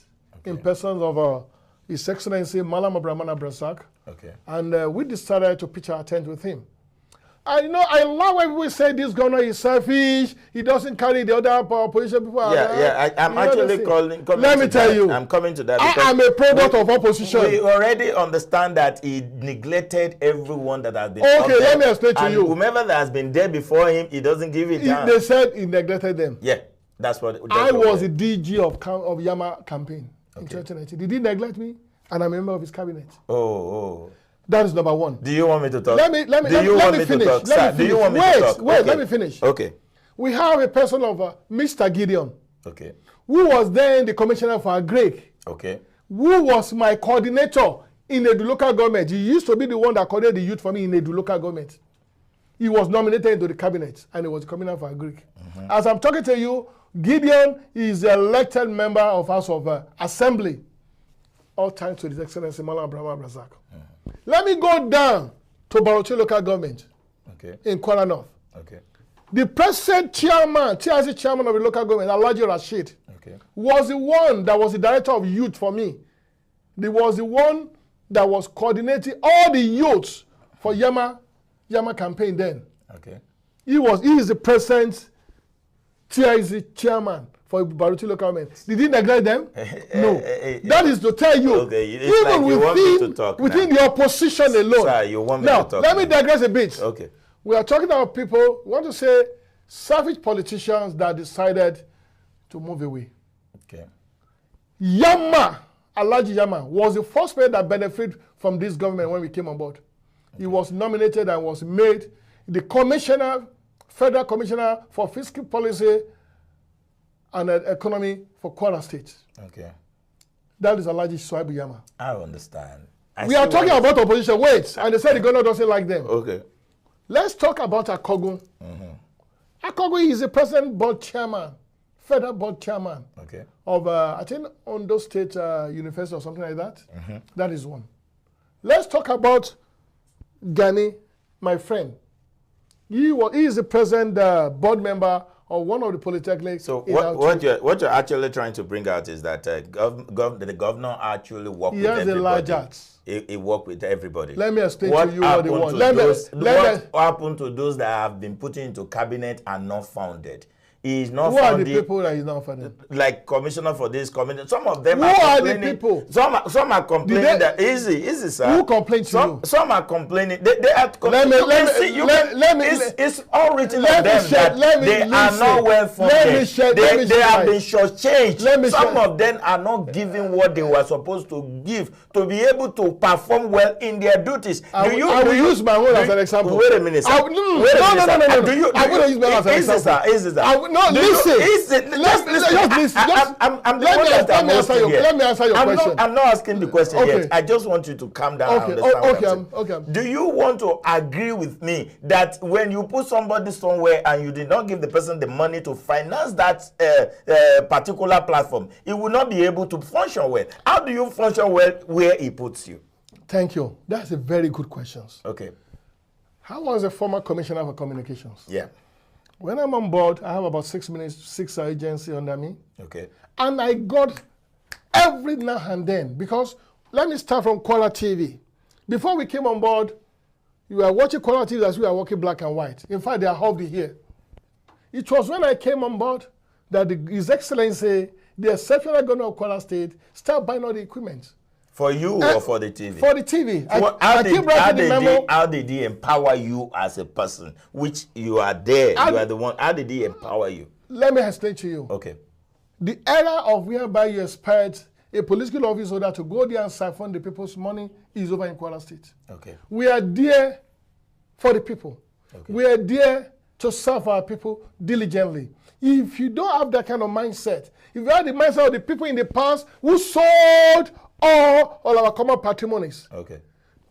in persons of His Excellency Malam Abrahman Abrazak. Okay. And we decided to pitch our tent with him. And I love when people say this governor is selfish, he doesn't carry the other opposition people. I'm actually coming Let me tell you. I'm coming to that. I am a product of opposition. We already understand that he neglected everyone that has been Okay, let me explain to you. Whomever that has been there before him, he doesn't give it down. They said he neglected them. Yeah, that's what. I was the DG of Yama campaign in 2019. Did he neglect me? And I'm a member of his cabinet. Oh. That is number one. Do you want me to talk? Let me finish. Do you want me to talk? Wait, let me finish. Okay. We have a person of Mr. Gideon. Okay. Who was then the commissioner for Agric. Okay. Who was my coordinator in the local government. He used to be the one that coordinated the youth for me in the local government. He was nominated into the cabinet and he was the commissioner for Agric. As I'm talking to you, Gideon is the elected member of House of Assembly. All thanks to His Excellency Malam Abraham Abrazak. Let me go down to Barochi local government in Kwara North. Okay. The present chairman, TRC chairman of the local government, Alhaji Rashid, was the one that was the director of youth for me. He was the one that was coordinating all the youths for Yama campaign then. Okay. He is the present TRC chairman for Baruti local government. Did he neglect them? No. That is to tell you, even within the opposition alone. Sir, you want me now, to talk let me digress a bit. Okay. We are talking about people, we want to say, savage politicians that decided to move away. Okay. Alhaji Yama, was the first man that benefited from this government when we came on board. Okay. He was nominated and was made the federal commissioner for fiscal policy and economy for Kwara State. Okay. That is Alhaji Shuaibu Yama. I understand. We are talking about opposition. Wait, and they said the governor doesn't like them. Okay. Let's talk about Akogun. Akogun is the president board chairman, federal board chairman of, I think, Ondo State University or something like that. That is one. Let's talk about Gani, my friend. He is the present board member of one of the polytechnics. So what you're actually trying to bring out is that the governor actually worked with everybody. He has a large heart. He worked with everybody. Let me explain to you what they want. What happened to those that have been put into cabinet and not founded? he is not funding. Who funding. are the people that he's not funding? Like commissioner for this, commissioner. Some of them who are the people? Some are complaining that easy, sir. Who complained to you? Some are complaining. They are it's all written on them that they are not well funded. They have been shortchanged. Some of them are not giving what they were supposed to give to be able to perform well in their duties. I will use my own as an example. Wait a minute, sir. No. I'm going to use my own as an example. Listen. Let me answer your question. I'm not asking the question yet. I just want you to calm down and understand what I'm saying. Do you want to agree with me that when you put somebody somewhere and you did not give the person the money to finance that particular platform, it will not be able to function well? How do you function well where he puts you? Thank you. That's a very good question. Okay. I was a former commissioner for communications. Yeah. When I'm on board, I have about 6 agencies under me. Okay. And I got every now and then, because let me start from Kola TV. Before we came on board, you were watching Kola TV as we were working black and white. In fact, they are hobby here. It was when I came on board that His Excellency, the exceptional governor of Kola State, started buying all the equipment. For you or for the TV? For the TV. How did he empower you as a person? Which you are there, you are the one. How did he empower you? Let me explain to you. Okay. The era of whereby you expect a political office holder to go there and siphon the people's money is over in Kwara State. Okay. We are there for the people. Okay. We are there to serve our people diligently. If you don't have that kind of mindset, if you have the mindset of the people in the past who sold all our common patrimonies. Okay.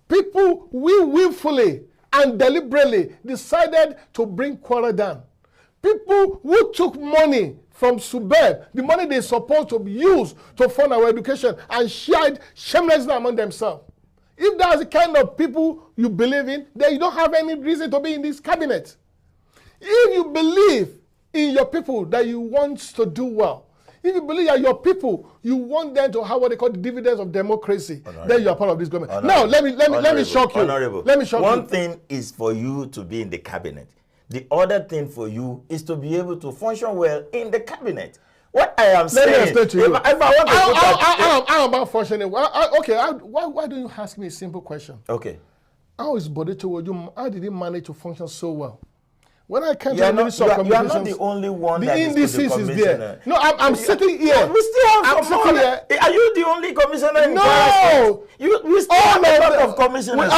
People willfully and deliberately decided to bring Kwara down. People who took money from Subeb, the money they're supposed to use to fund our education, and shared shamelessly among themselves. If that's the kind of people you believe in, then you don't have any reason to be in this cabinet. If you believe in your people that you want to do well, if you believe that your people, you want them to have what they call the dividends of democracy, then you are part of this government. Now, let me shock you. Let me shock you. One thing is for you to be in the cabinet. The other thing for you is to be able to function well in the cabinet. What I am saying, let me explain to you. If I want to I'm about functioning. Why don't you ask me a simple question? Okay. How is Bodeto, how did he manage to function so well? When I came to the Ministry of Communications, you are not the only one the that indices is there. No, I'm sitting here. We still have some more. Are you the only commissioner in No! We still have a lot of commissioners.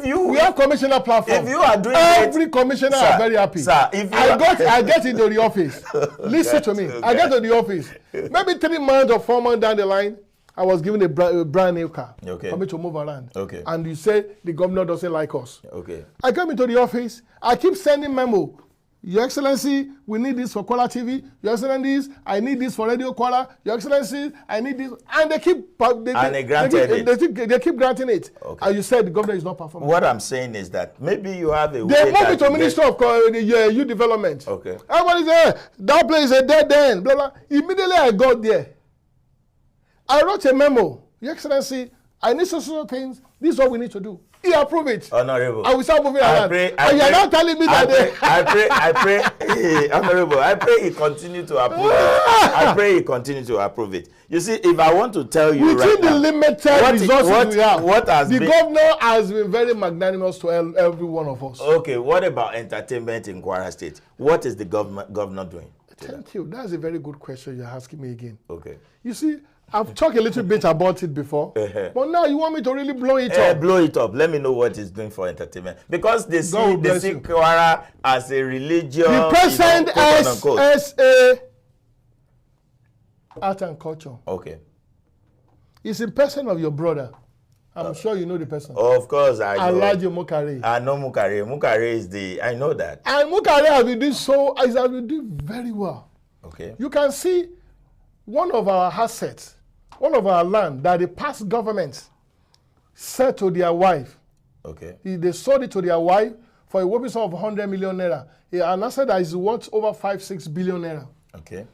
We have commissioner platform. If you are doing every commissioner are very happy. Sir, I get into the office. Listen to me. Okay. I get to the office. Maybe 3 months or 4 months down the line, I was given a brand new car for me to move around. Okay. And you say the governor doesn't like us. Okay. I come into the office. I keep sending memo. Your Excellency, we need this for Kola TV. Your Excellency, I need this for Radio Kola. Your Excellency, I need this. And they keep they keep granting it. Okay. And you said the governor is not performing. What I'm saying is that maybe you have a way they move it to Ministry of Youth Development. Okay. Everybody there, that place is a dead end. Blah, blah. Immediately I got there. I wrote a memo. Your Excellency, I need social things. This is what we need to do. He approved it. Honorable. I will start moving around. And you're not telling me that I pray, Honorable, I pray he continue to approve it. I pray he continue to approve it. You see, if I want to tell you within the limited resources we have, the governor has been very magnanimous to every one of us. Okay, what about entertainment in Kwara State? What is the governor doing? Thank you. That's a very good question you're asking me again. Okay. You see, I've talked a little bit about it before, but now you want me to really blow it up. Blow it up. Let me know what it's doing for entertainment. Because they see Kwara as a religion. The present SA Art and Culture. Okay. It's in person of your brother. I'm sure you know the person. Of course, I know. Alhaji Mukare. I know Mukare. Mukare is I know that. And Mukare has been doing very well. Okay. You can see one of our assets, one of our land that the past government said to their wife. Okay. They sold it to their wife for a whopping sum of 100 million naira. An asset that is worth over 5-6 billion naira. Okay.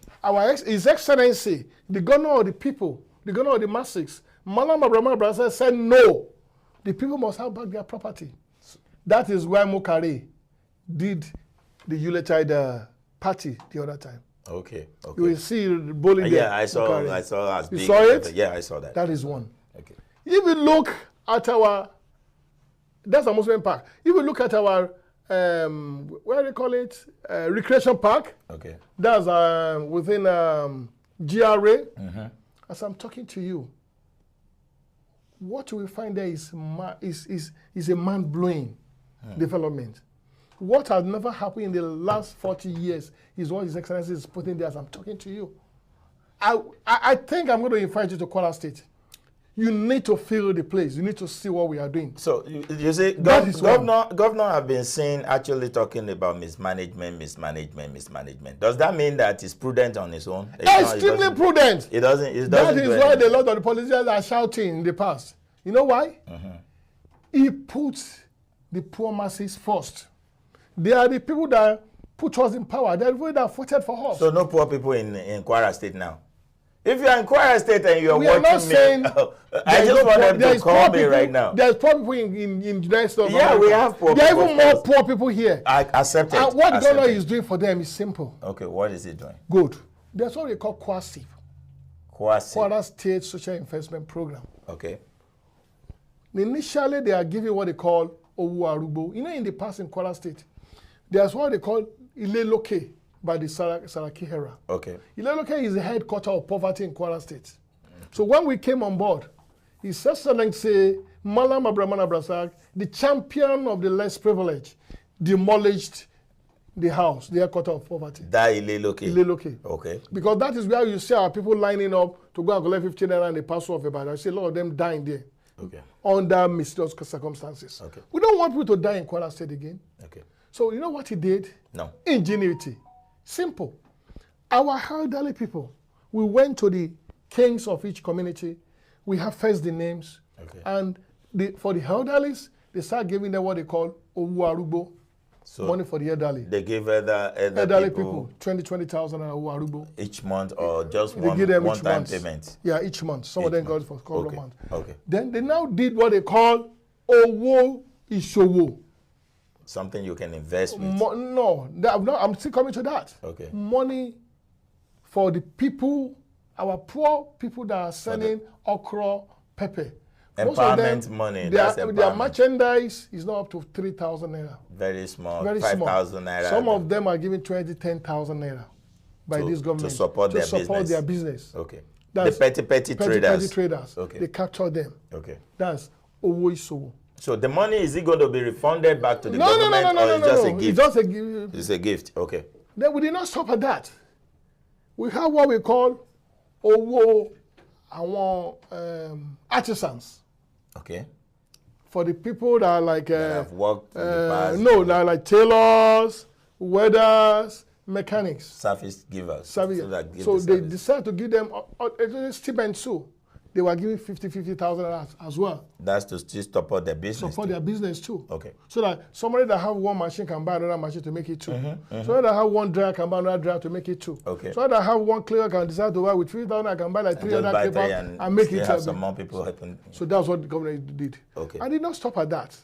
His Excellency, the governor of the people, the governor of the masses, Malam Abraham Brazil said no. The people must have back their property. That is why Mukare did the Yuletide party the other time. Okay. You will see bowling there. Yeah, I saw as you big. saw it? Yeah, I saw that. That is one. Okay. If you look at our, that's amusement park. If you look at our, what do you call it? Recreation park. Okay. That's within GRA. As I'm talking to you, what we find there is a mind-blowing development. What has never happened in the last 40 years is what His Excellency is putting there as I'm talking to you. I think I'm going to invite you to Kwara State. You need to feel the place. You need to see what we are doing. So you see, governor have been actually talking about mismanagement. Does that mean that it's prudent on his own? Extremely prudent. It doesn't. That is why a lot of the politicians are shouting in the past. You know why? He puts the poor masses first. They are the people that put us in power. They are the people that voted for us. So no poor people in Kwara State now. If you're in Kwara State and you're watching not saying me, I just want them to call me right now. There's poor people in the United States. Yeah, we have poor people. There are even more poor people here. I accept it. And what governor is doing for them is simple. Okay, what is he doing? Good. That's what they call QASIP. Kwara State Social Investment Program. Okay. Initially, they are giving what they call Owu Arubo. You know, in the past in Kwara State, there's what they call Ileloke by the Saraki Hera. Okay. Ileloke is the headquarters of poverty in Kwara State. So when we came on board, His Excellency Malam Abraman Abrasak, the champion of the less privileged, demolished the house, the headquarters of poverty. That Ileloke. Okay. Because that is where you see our people lining up to go and collect 15 naira and the parcel of Ibadan. I see a lot of them dying there. Okay. Under mysterious circumstances. Okay. We don't want people to die in Kwara State again. Okay. So you know what he did? No. Ingenuity. Simple. Our elderly people, we went to the kings of each community. We have first the names. Okay. And for the elderlies, they start giving them what they call Owu Arubo. So money for the elderly. They give elderly people 20,000 Owu Arubo each month, or just one-time payment? Yeah, each month. Some of them got it for a couple of months. Okay. Then they now did what they call Owo Isowo. Something you can invest with. No, I'm still coming to that. Okay. Money for the people, our poor people that are selling okra, pepper. Empowerment money. Their merchandise is not up to 3,000 naira. Very small. 5,000 naira. Some of them are giving 10,000 naira by this government to support their business. Okay. That's the petty traders. Petty traders. Okay. They capture them. Okay. That's Owo Isowo. So the money, is it going to be refunded back to the government, or it's just a gift? It's just a gift. It's a gift. Okay. Then we did not stop at that. We have what we call Owo artisans. Okay. For the people that are like that have worked in the past. No, that are like tailors, welders, mechanics. Service givers. So they decided to give them a stipend too. They were giving 50,000 as well. That's to still support their business. Support their business too. Okay. So that somebody that have one machine can buy another machine to make it two. Somebody that have one dryer can buy another dryer to make it two. Okay. Somebody that have one cleaner can decide to buy with 3,000 I can buy like 300 clippers and make it. Have some more people helping. So that's what the government did. Okay. I did not stop at that.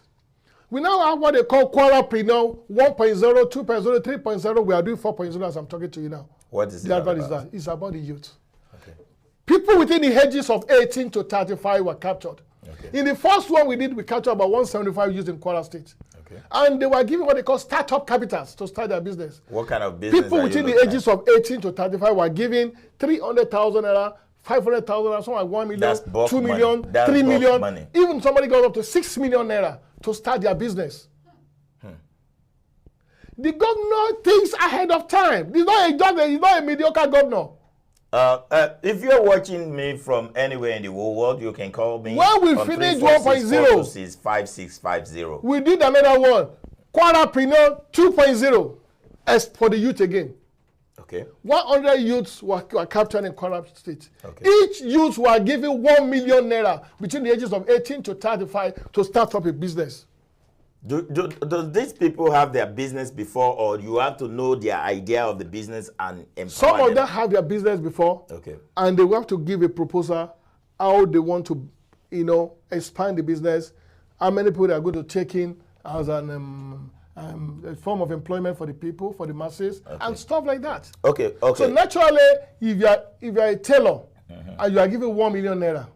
We now have what they call Kwara Pre-Now 1.0, 2.0, 3.0. We are doing 4.0 as I'm talking to you now. What is it about? It's about the youth. People within the ages of 18 to 35 were captured. Okay. In the first one we did, we captured about 175 youth in Kwara State. Okay. And they were given what they call startup capitals to start their business. What kind of business? People within the ages of 18 to 35 were given 300,000 naira, 500,000 naira, some like 1 million, 2 million, 3 million. Money. Even somebody got up to 6 million naira to start their business. The governor thinks ahead of time. He's not a mediocre governor. If you're watching me from anywhere in the whole world, you can call me. When we finish 1.0, 5650. We did another one. Kwara Pre-Now 2.0. As for the youth again. Okay. 100 youths were captured in Kwara State. Okay. Each youth were given 1 million naira between the ages of 18 to 35 to start up a business. Do these people have their business before, or you have to know their idea of the business and empower Some of them have their business before, okay, and they will have to give a proposal how they want to, expand the business, how many people they are going to take in as an a form of employment for the people, for the masses, and stuff like that. Okay. So naturally, if you are a tailor and you are given 1 million naira,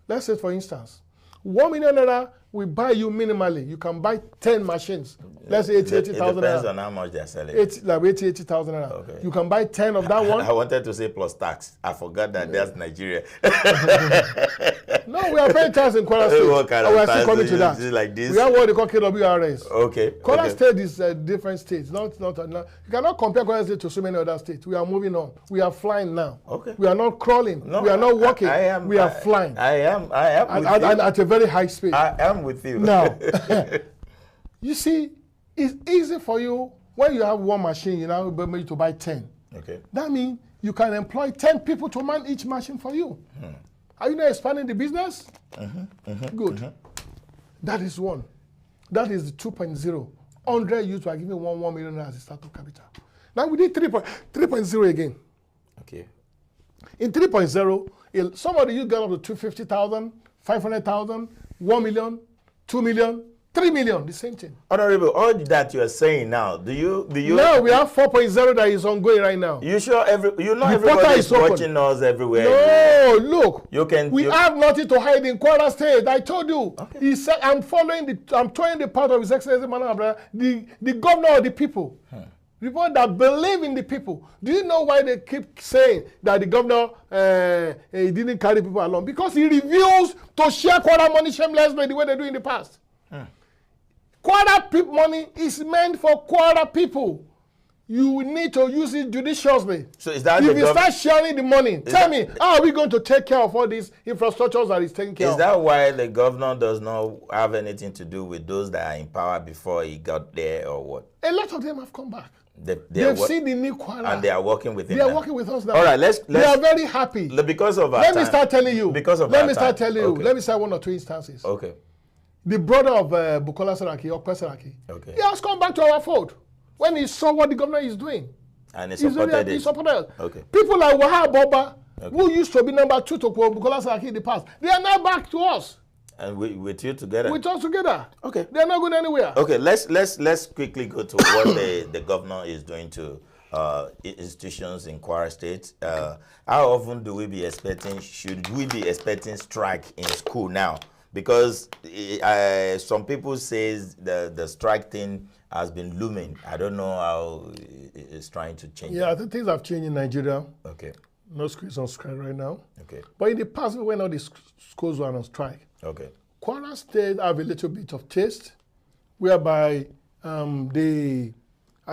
let's say for instance, 1 million naira will buy you minimally. You can buy 10 machines. Let's say 80,000 naira. It depends on how much they are selling. 80,000 naira. Okay. You can buy 10 of that one. I wanted to say plus tax. I forgot that that's Nigeria. No, we are paying tax in Kwara State. What kind of we are tax still coming to that. like this? We have what they call KWRS. Okay. Kwara State is a different state. Not, you cannot compare Kwara State to so many other states. We are moving on. We are flying now. Okay. We are not crawling. No, we are not walking. We are flying. I am with you. And at a very high speed. I am with you. Now, you see, it's easy for you when you have one machine, you know, maybe to buy 10. Okay. That means you can employ 10 people to man each machine for you. Are you not expanding the business? Good. That is one. That is the 2.0. 100 youths were given 1 million as a startup capital. Now we did 3.0 again. Okay. In 3.0, somebody you got up to 250,000, 500,000, 1 million, 2 million, 3 million, the same thing. Honorable, all that you are saying now, do you? No, we have 4.0 that is ongoing right now. You sure everybody is watching us everywhere? No, look. We have nothing to hide in Kwara State. I told you. Okay. He said, I'm towing the part of His Excellency Manabra, the governor of the people. People that believe in the people. Do you know why they keep saying that the governor he didn't carry people along? Because he refused to share Kwara money shamelessly the way they do in the past. Kwara money is meant for Kwara people. You need to use it judiciously. So is that if you start sharing the money, tell me, how are we going to take care of all these infrastructures that is taking care of? Is that why the governor does not have anything to do with those that are in power before he got there, or what? A lot of them have come back. They've seen the new Kwara. And they are working with him. They are working with us now. All right, they are very happy. Because of our Let me start telling you. Because of Let me start telling you. Let me say one or two instances. Okay. The brother of Bukola Saraki, Okpe Saraki, he has come back to our fold when he saw what the governor is doing. And he supported it. He supported. Okay. People like Wahab Boba, who used to be number 2 to Bukola Saraki in the past, they are now back to us. And with you together? With us together. Okay. They are not going anywhere. Okay, let's quickly go to what the governor is doing to institutions in Kwara State. How often do we be expecting, should we be expecting strike in school now? Because some people say the strike thing has been looming. I don't know how it's trying to change. Yeah, I think things have changed in Nigeria. Okay. No schools on strike right now. Okay. But in the past, when all the schools were on strike, okay, Kwara State have a little bit of taste, whereby I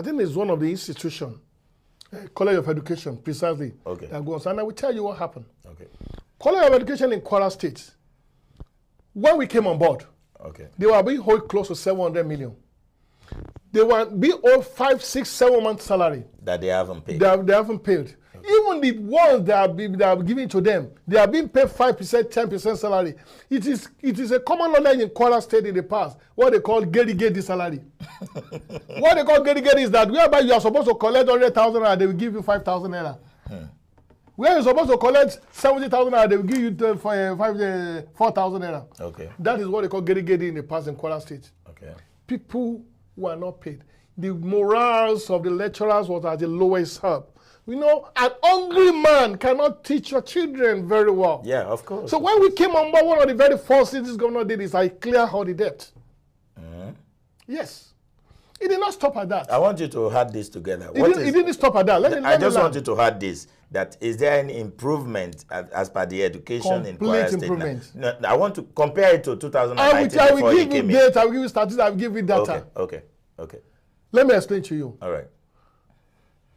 think it's one of the institutions, College of Education, precisely, that goes. And I will tell you what happened. Okay. College of Education in Kwara State, when we came on board, they were being held close to 700 million. They were being owed 5, 6, 7 months salary. That they haven't paid. They haven't paid. Even the ones that are given to them, they are being paid 5%, 10% salary. It is a common knowledge in Kwara State in the past, what they call gedi salary. What they call gedi is that whereby you are supposed to collect 100,000 naira, they will give you 5,000 naira. Where you're supposed to collect 70,000 naira, they will give you 4,000 naira. Okay. That is what they call gedi in the past in Kwara State. Okay. People who are not paid. The morals of the lecturers was at the lowest ebb. You know, an hungry man cannot teach your children very well. Yeah, of course. So when we came on board, one of the very first things this governor did is I clear all the debt. Yes. It did not stop at that. I want you to add this together. It didn't stop at that. I just want you to add this. That is there any improvement as per the education in Kwara State? Improvement. No, I want to compare it to 2019. I will give you data. I will give you statistics. I will give you data. Okay. Let me explain to you. All right.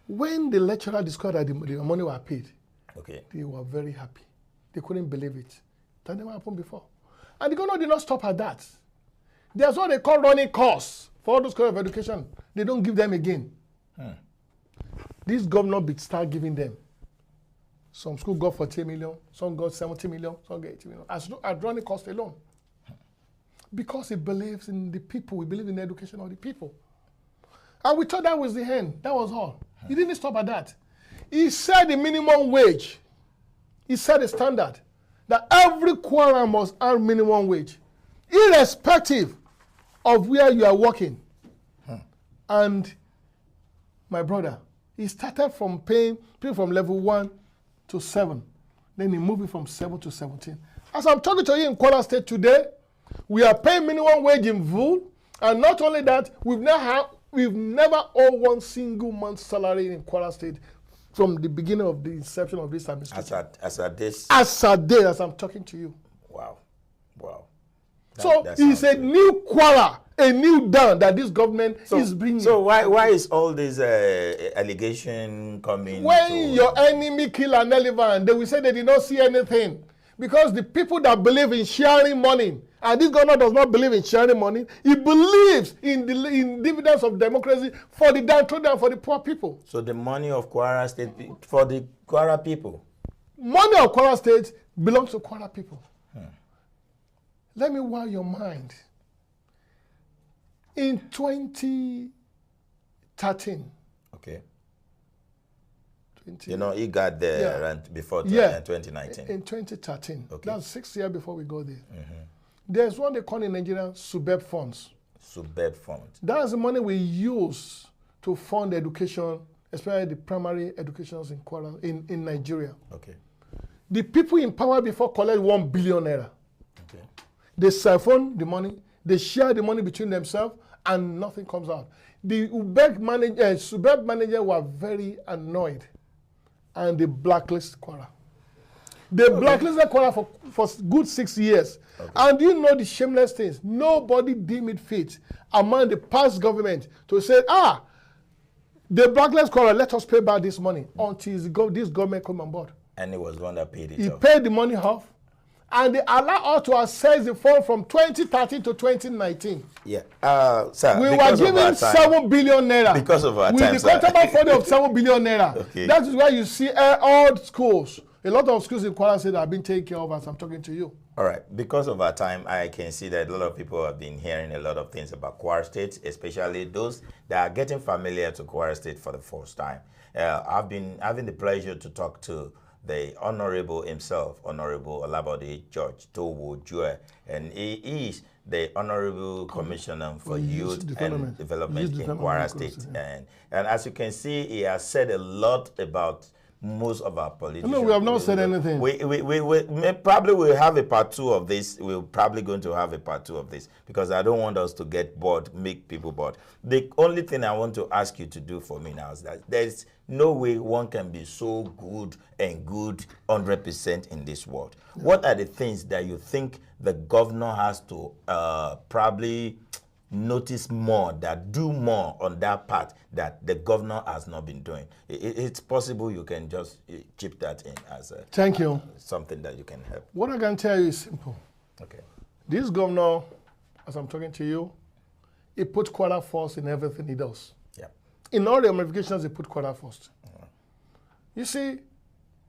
When the lecturer discovered that the money were paid, they were very happy. They couldn't believe it. That never happened before. And the governor did not stop at that. There's what they call running costs for all those kind of education. They don't give them again. This governor start giving them. Some school got 40 million, some got 70 million, some got 80 million. As running cost alone. Because he believes in the people. We believe in the education of the people. And we thought that was the end. That was all. He didn't stop at that. He said the minimum wage. He set a standard that every Kwara must earn minimum wage, irrespective of where you are working. And my brother, he started from paying from level 1 to 7. Then he moved it from 7 to 17. As I'm talking to you in Kwara State today, we are paying minimum wage in full. And not only that, we've never owed one single month's salary in Kwara State from the beginning of the inception of this administration. As I'm talking to you. Wow. So it's a new Kwara, a new dawn that this government is bringing. So why is all this allegation coming? When your enemy kill an elephant, they will say they did not see anything. Because the people that believe in sharing money, and this government does not believe in sharing money, he believes in dividends of democracy for the downtrodden, for the poor people. So the money of Kwara State for the Kwara people? Money of Kwara State belongs to Kwara people. Let me wow your mind. In 2013. Okay. You know, he got there around before 2019. In 2013. Okay. That's 6 years before we go there. There's what they call in Nigeria SUBEB funds. SUBEB funds. That's the money we use to fund education, especially the primary educations in Nigeria. Okay. The people in power before collect 1 billion naira. Okay. They siphon the money, they share the money between themselves, and nothing comes out. The SUBEB manager were very annoyed, and they blacklisted Kwara. They blacklisted Kwara for good 6 years. Okay. And you know the shameless things. Nobody deemed it fit among the past government to say, they blacklisted Kwara, let us pay back this money until this government come on board. And he was the one that paid it off. He off. Paid the money off. And they allow us to access the fund from 2013 to 2019. Yeah. Sir, we were given 7 billion naira. Because of our time, with the counterpart funding of 7 billion naira. Okay. That is why you see all schools. A lot of schools in Kwara State have been taken care of as I'm talking to you. All right. Because of our time, I can see that a lot of people have been hearing a lot of things about Kwara State, especially those that are getting familiar to Kwara State for the first time. I've been having the pleasure to talk to the Honorable himself, Honorable Olabode George Towo-Jue, and he is the Honorable Commissioner for Youth and Development in Kwara State. And as you can see, he has said a lot about most of our politicians. No, we have not said anything. We probably will have a part 2 of this. We're probably going to have a part 2 of this because I don't want us to get bored, make people bored. The only thing I want to ask you to do for me now is that there's no way one can be so good and good 100% in this world. Yeah. What are the things that you think the governor has to probably notice more, that do more on that part that the governor has not been doing? It's possible you can just chip that in as a thank you something that you can help. What I can tell you is simple. Okay. This governor, as I'm talking to you, he put Kwara first in everything he does. Yeah. In all the ramifications, he put Kwara first. You see,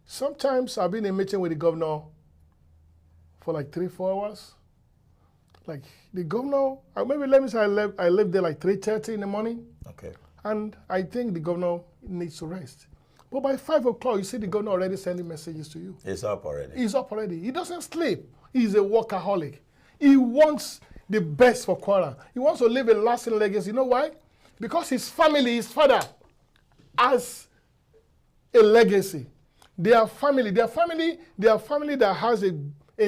sometimes I've been in a meeting with the governor for like 3-4 hours. Like the governor, maybe let me say I left there like 3:30 in the morning. Okay. And I think the governor needs to rest. But by 5 o'clock, you see the governor already sending messages to you. He's up already. He's up already. He doesn't sleep. He's a workaholic. He wants the best for Kwara. He wants to leave a lasting legacy. You know why? Because his family, his father, has a legacy. Their family that has a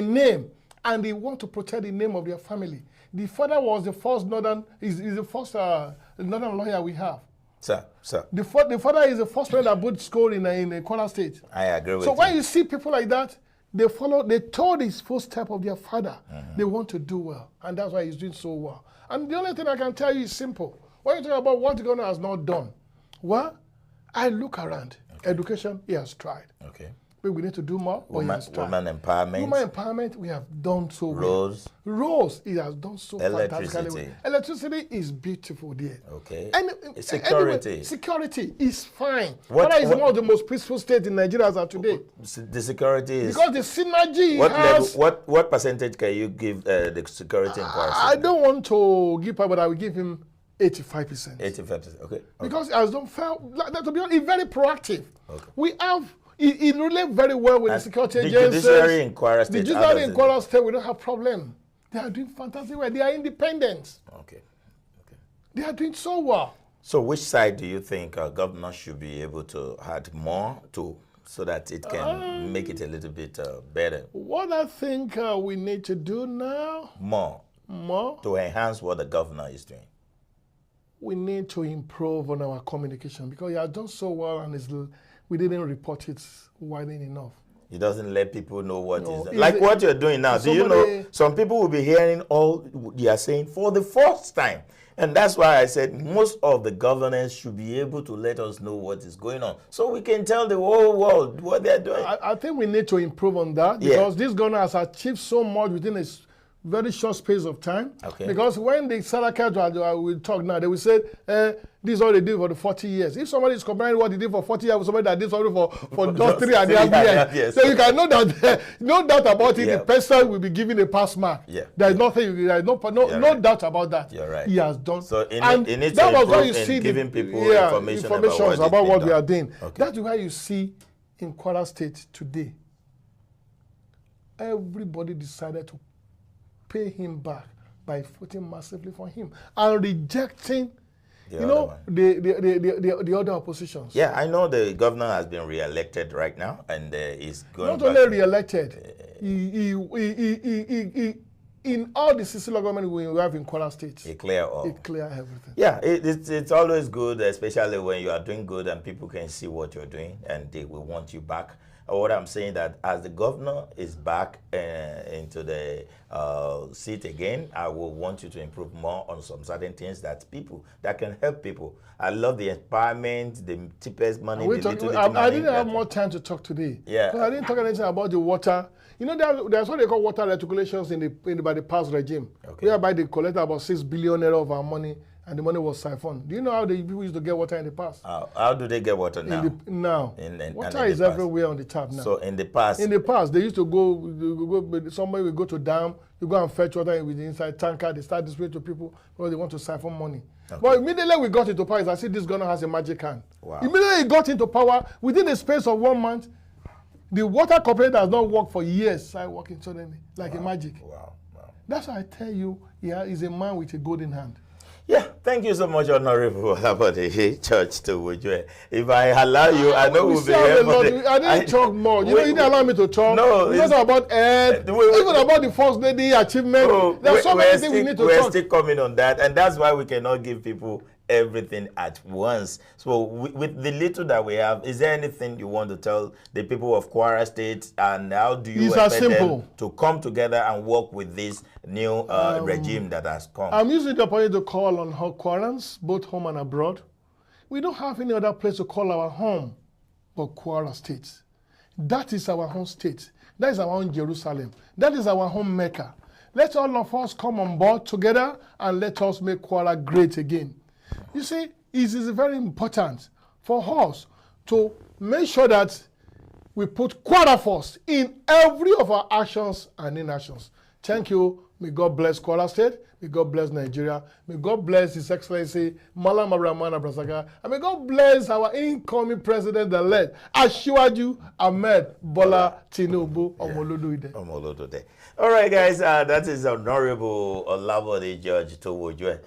name. And they want to protect the name of their family. The father was the first northern lawyer we have. Sir. The father is the first person that put school in Kwara State. I agree with you. So when you see people like that, they told his footstep of their father. They want to do well. And that's why he's doing so well. And the only thing I can tell you is simple. When you talk about what the governor has not done, well, I look around. Okay. Education, he has tried. Okay. But we need to do more. Women empowerment. Women empowerment, we have done so well. Roads, he has done so fantastically. Electricity is beautiful there. Okay. And security. Anyway, security is fine. Kwara is one of the most peaceful states in Nigeria as of today. The security is... Because the synergy has... What percentage can you give the security in Kwara State? I don't want to give her, but I will give him 85%. 85%, okay. Because as don't fail, to be honest, he's very proactive. Okay. We have... He relates very well with the security agencies. The judiciary in Kwara State. The judiciary in Kwara State, we don't have problem. They are doing fantastic well. They are independent. Okay. They are doing so well. So which side do you think governor should be able to add more to so that it can make it a little bit better? What I think we need to do now... More. To enhance what the governor is doing. We need to improve on our communication because he has done so well and we didn't report it widely enough. He doesn't let people know what is like what you're doing now. Do you know some people will be hearing all you are saying for the first time? And that's why I said most of the governors should be able to let us know what is going on so we can tell the whole world what they're doing. I think we need to improve on that because this governor has achieved so much within a very short space of time. Okay. Because when the Saraka will talk now, they will say, this is all they did for the 40 years. If somebody is comparing what they did for 40 years with somebody that did something for just 3.5 years, so you can know that no doubt about it, the person will be given a pass mark. Yeah. There is nothing, there is no doubt about that. You're right. He has done. So that was why you see giving people information about what we are doing. Okay. That's why you see in Kwara State today, everybody decided to pay him back by voting massively for him and rejecting the other oppositions. Yeah, I know the governor has been re-elected right now and is going not only re-elected, he in all the Sicily government we have in Kwara State. It clear everything. Yeah, it's always good, especially when you are doing good and people can see what you're doing and they will want you back. What I'm saying that as the governor is back into the seat again, I will want you to improve more on some certain things that can help people. I love the empowerment, the cheapest money, I didn't have more time to talk today. Yeah. I didn't talk anything about the water. You know, there's what they call water regulations by the past regime, whereby they collected about 6 billion of our money and the money was siphoned. Do you know how the people used to get water in the past? How do they get water now? Water is everywhere on the tap now. So in the past? In the past, they used to go somebody will go to dam, you go and fetch water with the inside tanker, they start distributing to people because they want to siphon money. Okay. But immediately we got into power, I see this governor has a magic hand. Wow. Immediately he got into power, within the space of 1 month, the water corporate has not worked for years, started working suddenly, like a magic. Wow. That's why I tell you, he's a man with a golden hand. Yeah, thank you so much, Honorable Abntv Church to Wojue. If I allow you, I know we'll be here. I didn't talk more. You didn't allow me to talk. No, it's not about even about the First Lady achievement. There's so many things we need to talk. We're still coming on that, and that's why we cannot give people everything at once. So with the little that we have, is there anything you want to tell the people of Kwara State, and how do you expect them to come together and work with this new regime that has come? I'm using the opportunity to call on Kwarans, both home and abroad. We don't have any other place to call our home but Kwara State. That is our home state. That is our own Jerusalem. That is our home Mecca. Let all of us come on board together and let us make Kwara great again. You see, it is very important for us to make sure that we put Kwara first in every of our actions and inactions. Thank you. May God bless Kwara State. May God bless Nigeria. May God bless His Excellency Malam Abrahman Abrasaga. And may God bless our incoming president-elect, Asiwaju Ahmed Bola Tinubu Omoloduide. All right, guys, that is Honorable Olabode George Towojue.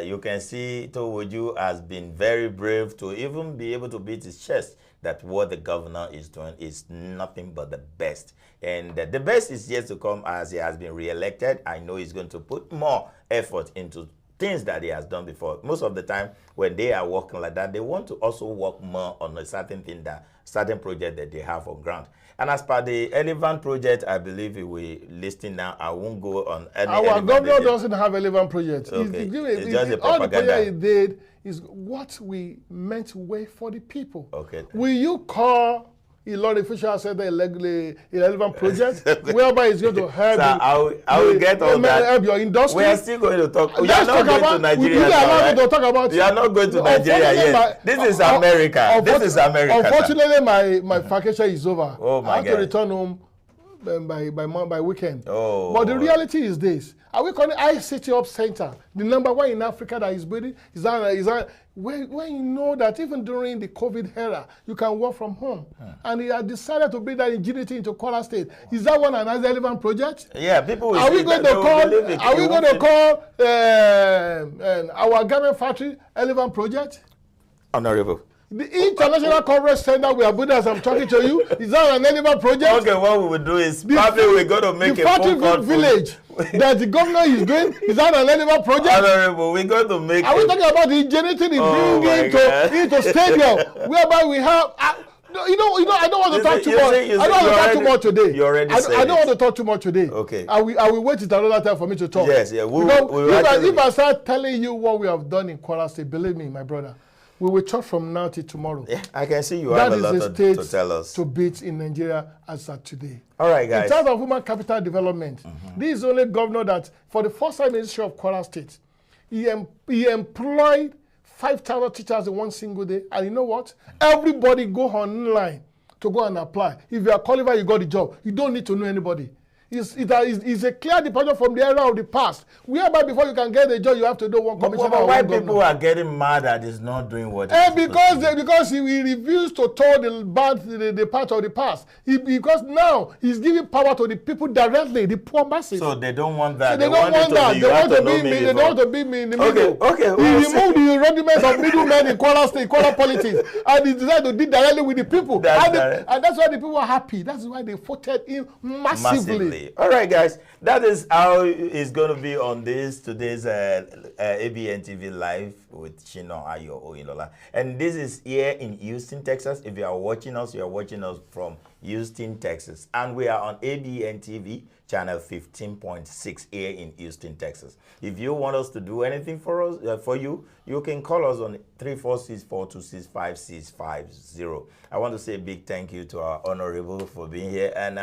You can see Towoju has been very brave to even be able to beat his chest that what the governor is doing is nothing but the best. And the best is yet to come as he has been re-elected. I know he's going to put more effort into things that he has done before. Most of the time when they are working like that, they want to also work more on a certain thing, certain project that they have on ground. And as per the Elephant project, I believe we're listing now. I won't go on any. Our governor doesn't have Elephant project. Okay. It's just a propaganda. All the project he did is what we meant way for the people. Okay. Will you call Ilori official said the Elephant project, whereby it's going to help? I will get all that. Help your industry. We are still going to talk. You are not going to Nigeria. You are not going to Nigeria yet. This is America. This is America. Unfortunately, my vacation is over. Oh my God. I have to return home by weekend. Oh. But the reality is this: are we calling ICT Hub Center the number one in Africa that is building? Is that when you know that even during the COVID era, you can work from home, and he had decided to bring that ingenuity into Kwara State. Is that one an relevant project? Yeah, people will are we going to call our garment factory relevant project? Honorable. The international coverage center we are building as I'm talking to you, is that an relevant project? Okay, what we will do is probably we're going to make a phone call village that the governor is doing. Is that an relevant project? Honorable, we're going to make. Are we talking about the ingenuity in bringing into stadium, whereby we have? I don't want to talk too much. I don't want to talk too much today. You already said I don't want to talk too much today. Okay. I will wait till another time for me to talk. Yes, yeah. If I start telling you what we have done in Kwara State, believe me, my brother, we will talk from now till tomorrow. Yeah, I can see you have a lot to tell us. To beat in Nigeria as of today. All right, guys. In terms of human capital development, this is the only governor that, for the first time in the history of Kwara State, he employed 5,000 teachers in one single day. And you know what? Everybody go online to go and apply. If you are qualified, you got the job. You don't need to know anybody. It's a clear departure from the era of the past. Whereby before you can get a job, you have to do one commissioner. But why people are getting mad that it's not doing what because he refused to tell the part of the past. Because now he's giving power to the people directly, the poor masses. So they don't want that. So they don't want that. They want to be me in the middle. Okay. He removed the rudiments of middlemen in Kwara State, Kwara politics, and he decided to deal directly with the people. And that's why the people are happy. That's why they voted him massively. All right, guys, that is how it's going to be on today's Abntv Live with SHINA Ayo OYINLOLA. And this is here in Houston, Texas. If you are watching us, you are watching us from Houston, Texas. And we are on Abntv channel 15.6 here in Houston, Texas. If you want us to do anything for us, for you can call us on 346-426-5650. I want to say a big thank you to our honorable for being here, and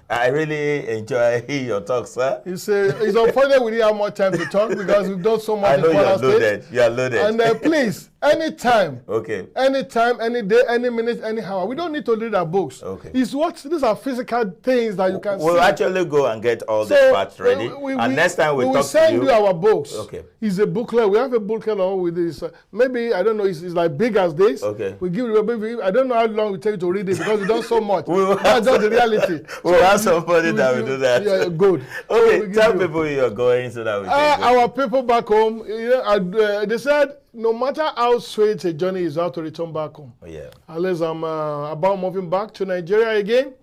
I really enjoy your talk, sir. It's unfortunate we didn't have more time to talk because we've done so much. I know you are loaded. You are loaded. And please, anytime, okay, anytime, any day, any minute, any hour. We don't need to read our books. Okay, these are physical things that you can see. We'll actually go and get all the parts ready, and next time we talk send you our books. Okay, it's a booklet. We have a booklet along with this. Maybe I don't know. It's like big as this. Okay, we give you. Maybe I don't know how long it takes to read it because we've done so much. That's just the reality. We'll have somebody that will do that. Yeah, good. Okay, tell people you're going so that we can go. Our people back home, they said no matter how sweet a journey is, how to return back home. Oh, yeah. Unless I'm about moving back to Nigeria again,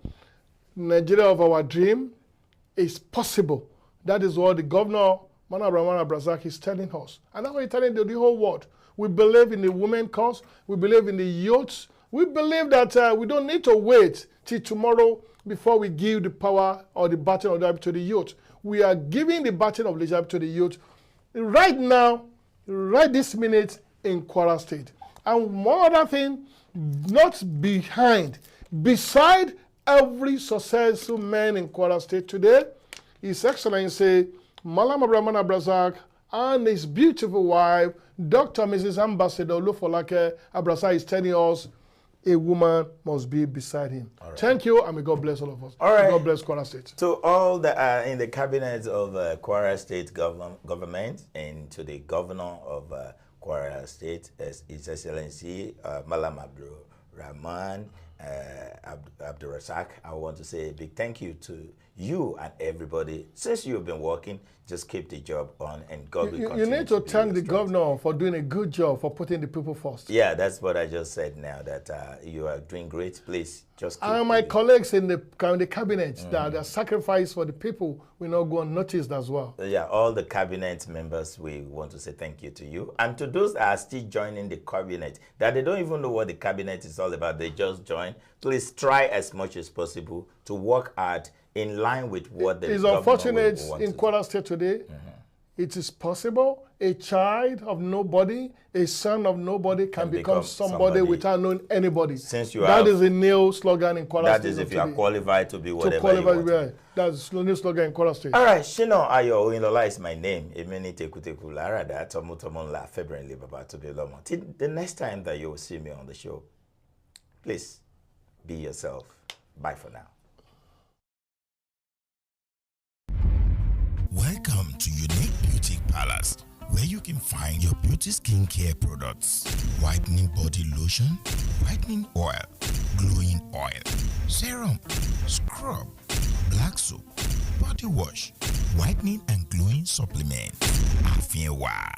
Nigeria of our dream is possible. That is what the governor, Mana Brazak, is telling us. And that's what he's telling the whole world. We believe in the women cause. We believe in the youths. We believe that we don't need to wait till tomorrow before we give the power or the baton of leadership to the youth. We are giving the baton of leadership to the youth right now, right this minute in Kwara State. And one other thing, not behind, beside every successful man in Kwara State today, His Excellency Malam Abrahman Abrazak and his beautiful wife, Dr. Mrs. Ambassador Olufolake Abrasa, is telling us a woman must be beside him. Right. Thank you, and may God bless all of us. All right. God bless Kwara State. To all that are in the cabinet of Kwara State government, and to the governor of Kwara State, His Excellency Malam Abdurrahman Abdurrazak, I want to say a big thank you to you and everybody. Since you've been working, just keep the job on, and God will continue. You need to thank the governor for doing a good job, for putting the people first. Yeah, that's what I just said now, that you are doing great. Please, just keep and my colleagues in the cabinet that are sacrificed for the people will not go unnoticed as well. Yeah, all the cabinet members, we want to say thank you to you. And to those that are still joining the cabinet, that they don't even know what the cabinet is all about, they just join. Please try as much as possible to work hard in line with what the government unfortunate in Kwara State today. It is possible a child of nobody, a son of nobody can become somebody without knowing anybody. Since that is a new slogan in Kwara State. That is if you are qualified to be whatever you want. Yeah. That's the new slogan in Kwara State. All right, SHINA Ayo OYINLOLA is my name. Till the next time that you will see me on the show, please be yourself. Bye for now. Welcome to Unique Beauty Palace, where you can find your beauty skincare products: whitening body lotion, whitening oil, glowing oil, serum, scrub, black soap, body wash, whitening and glowing supplement.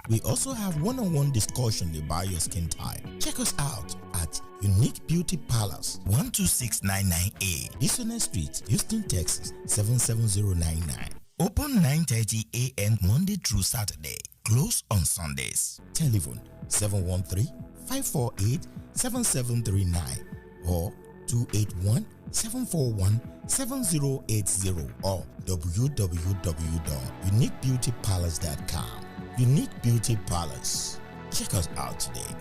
We also have one-on-one discussion about your skin type. Check us out at Unique Beauty Palace, 12699A, Business Street, Houston, Texas, 77099. Open 9:30 a.m. Monday through Saturday. Close on Sundays. Telephone 713-548-7739 or 281-741-7080 or www.uniquebeautypalace.com. Unique Beauty Palace. Check us out today.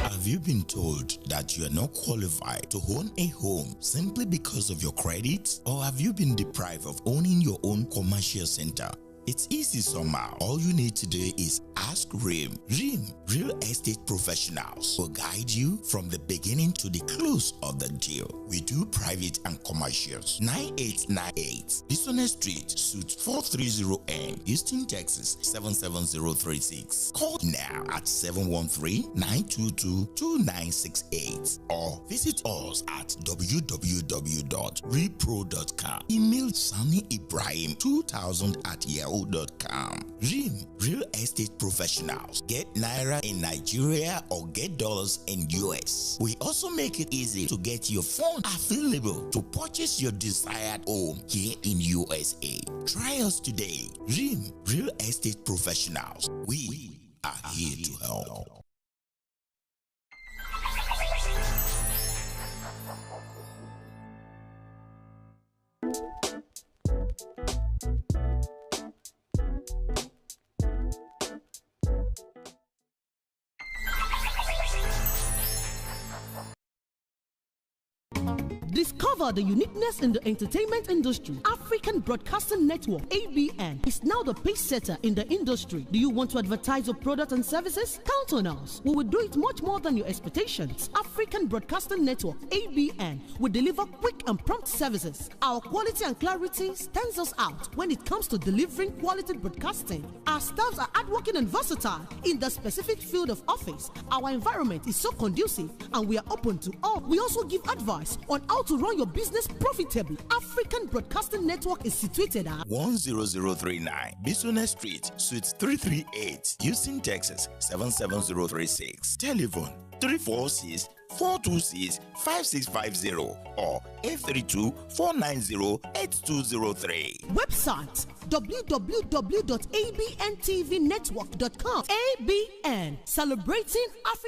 Have you been told that you are not qualified to own a home simply because of your credit? Or have you been deprived of owning your own commercial center? It's easy somehow. All you need to do is ask RIM. RIM, Real Estate Professionals, will guide you from the beginning to the close of the deal. We do private and commercials. 9898 Business Street, Suite 430N, Houston, Texas 77036. Call now at 713-922-2968 or visit us at www.repro.com. Email Sani Ibrahim 2000@yahoo.com. RIM, Real Estate Professionals. Get Naira in Nigeria or get dollars in US. We also make it easy to get your phone available to purchase your desired home here in USA. Try us today. RIM, Real Estate Professionals. We are here to help. Discover the uniqueness in the entertainment industry. African Broadcasting Network, ABN, is now the pace setter in the industry. Do you want to advertise your product and services? Count on us. We will do it much more than your expectations. African Broadcasting Network, ABN, will deliver quick and prompt services. Our quality and clarity stands us out when it comes to delivering quality broadcasting. Our staffs are hardworking and versatile in the specific field of office. Our environment is so conducive and we are open to all. We also give advice on how to run your business profitably. African Broadcasting Network is situated at 10039 Business Street, Suite 338, Houston, Texas 77036. Telephone 346-426-5650 or 832-490-8203. Website www.abntvnetwork.com. ABN, celebrating Africa.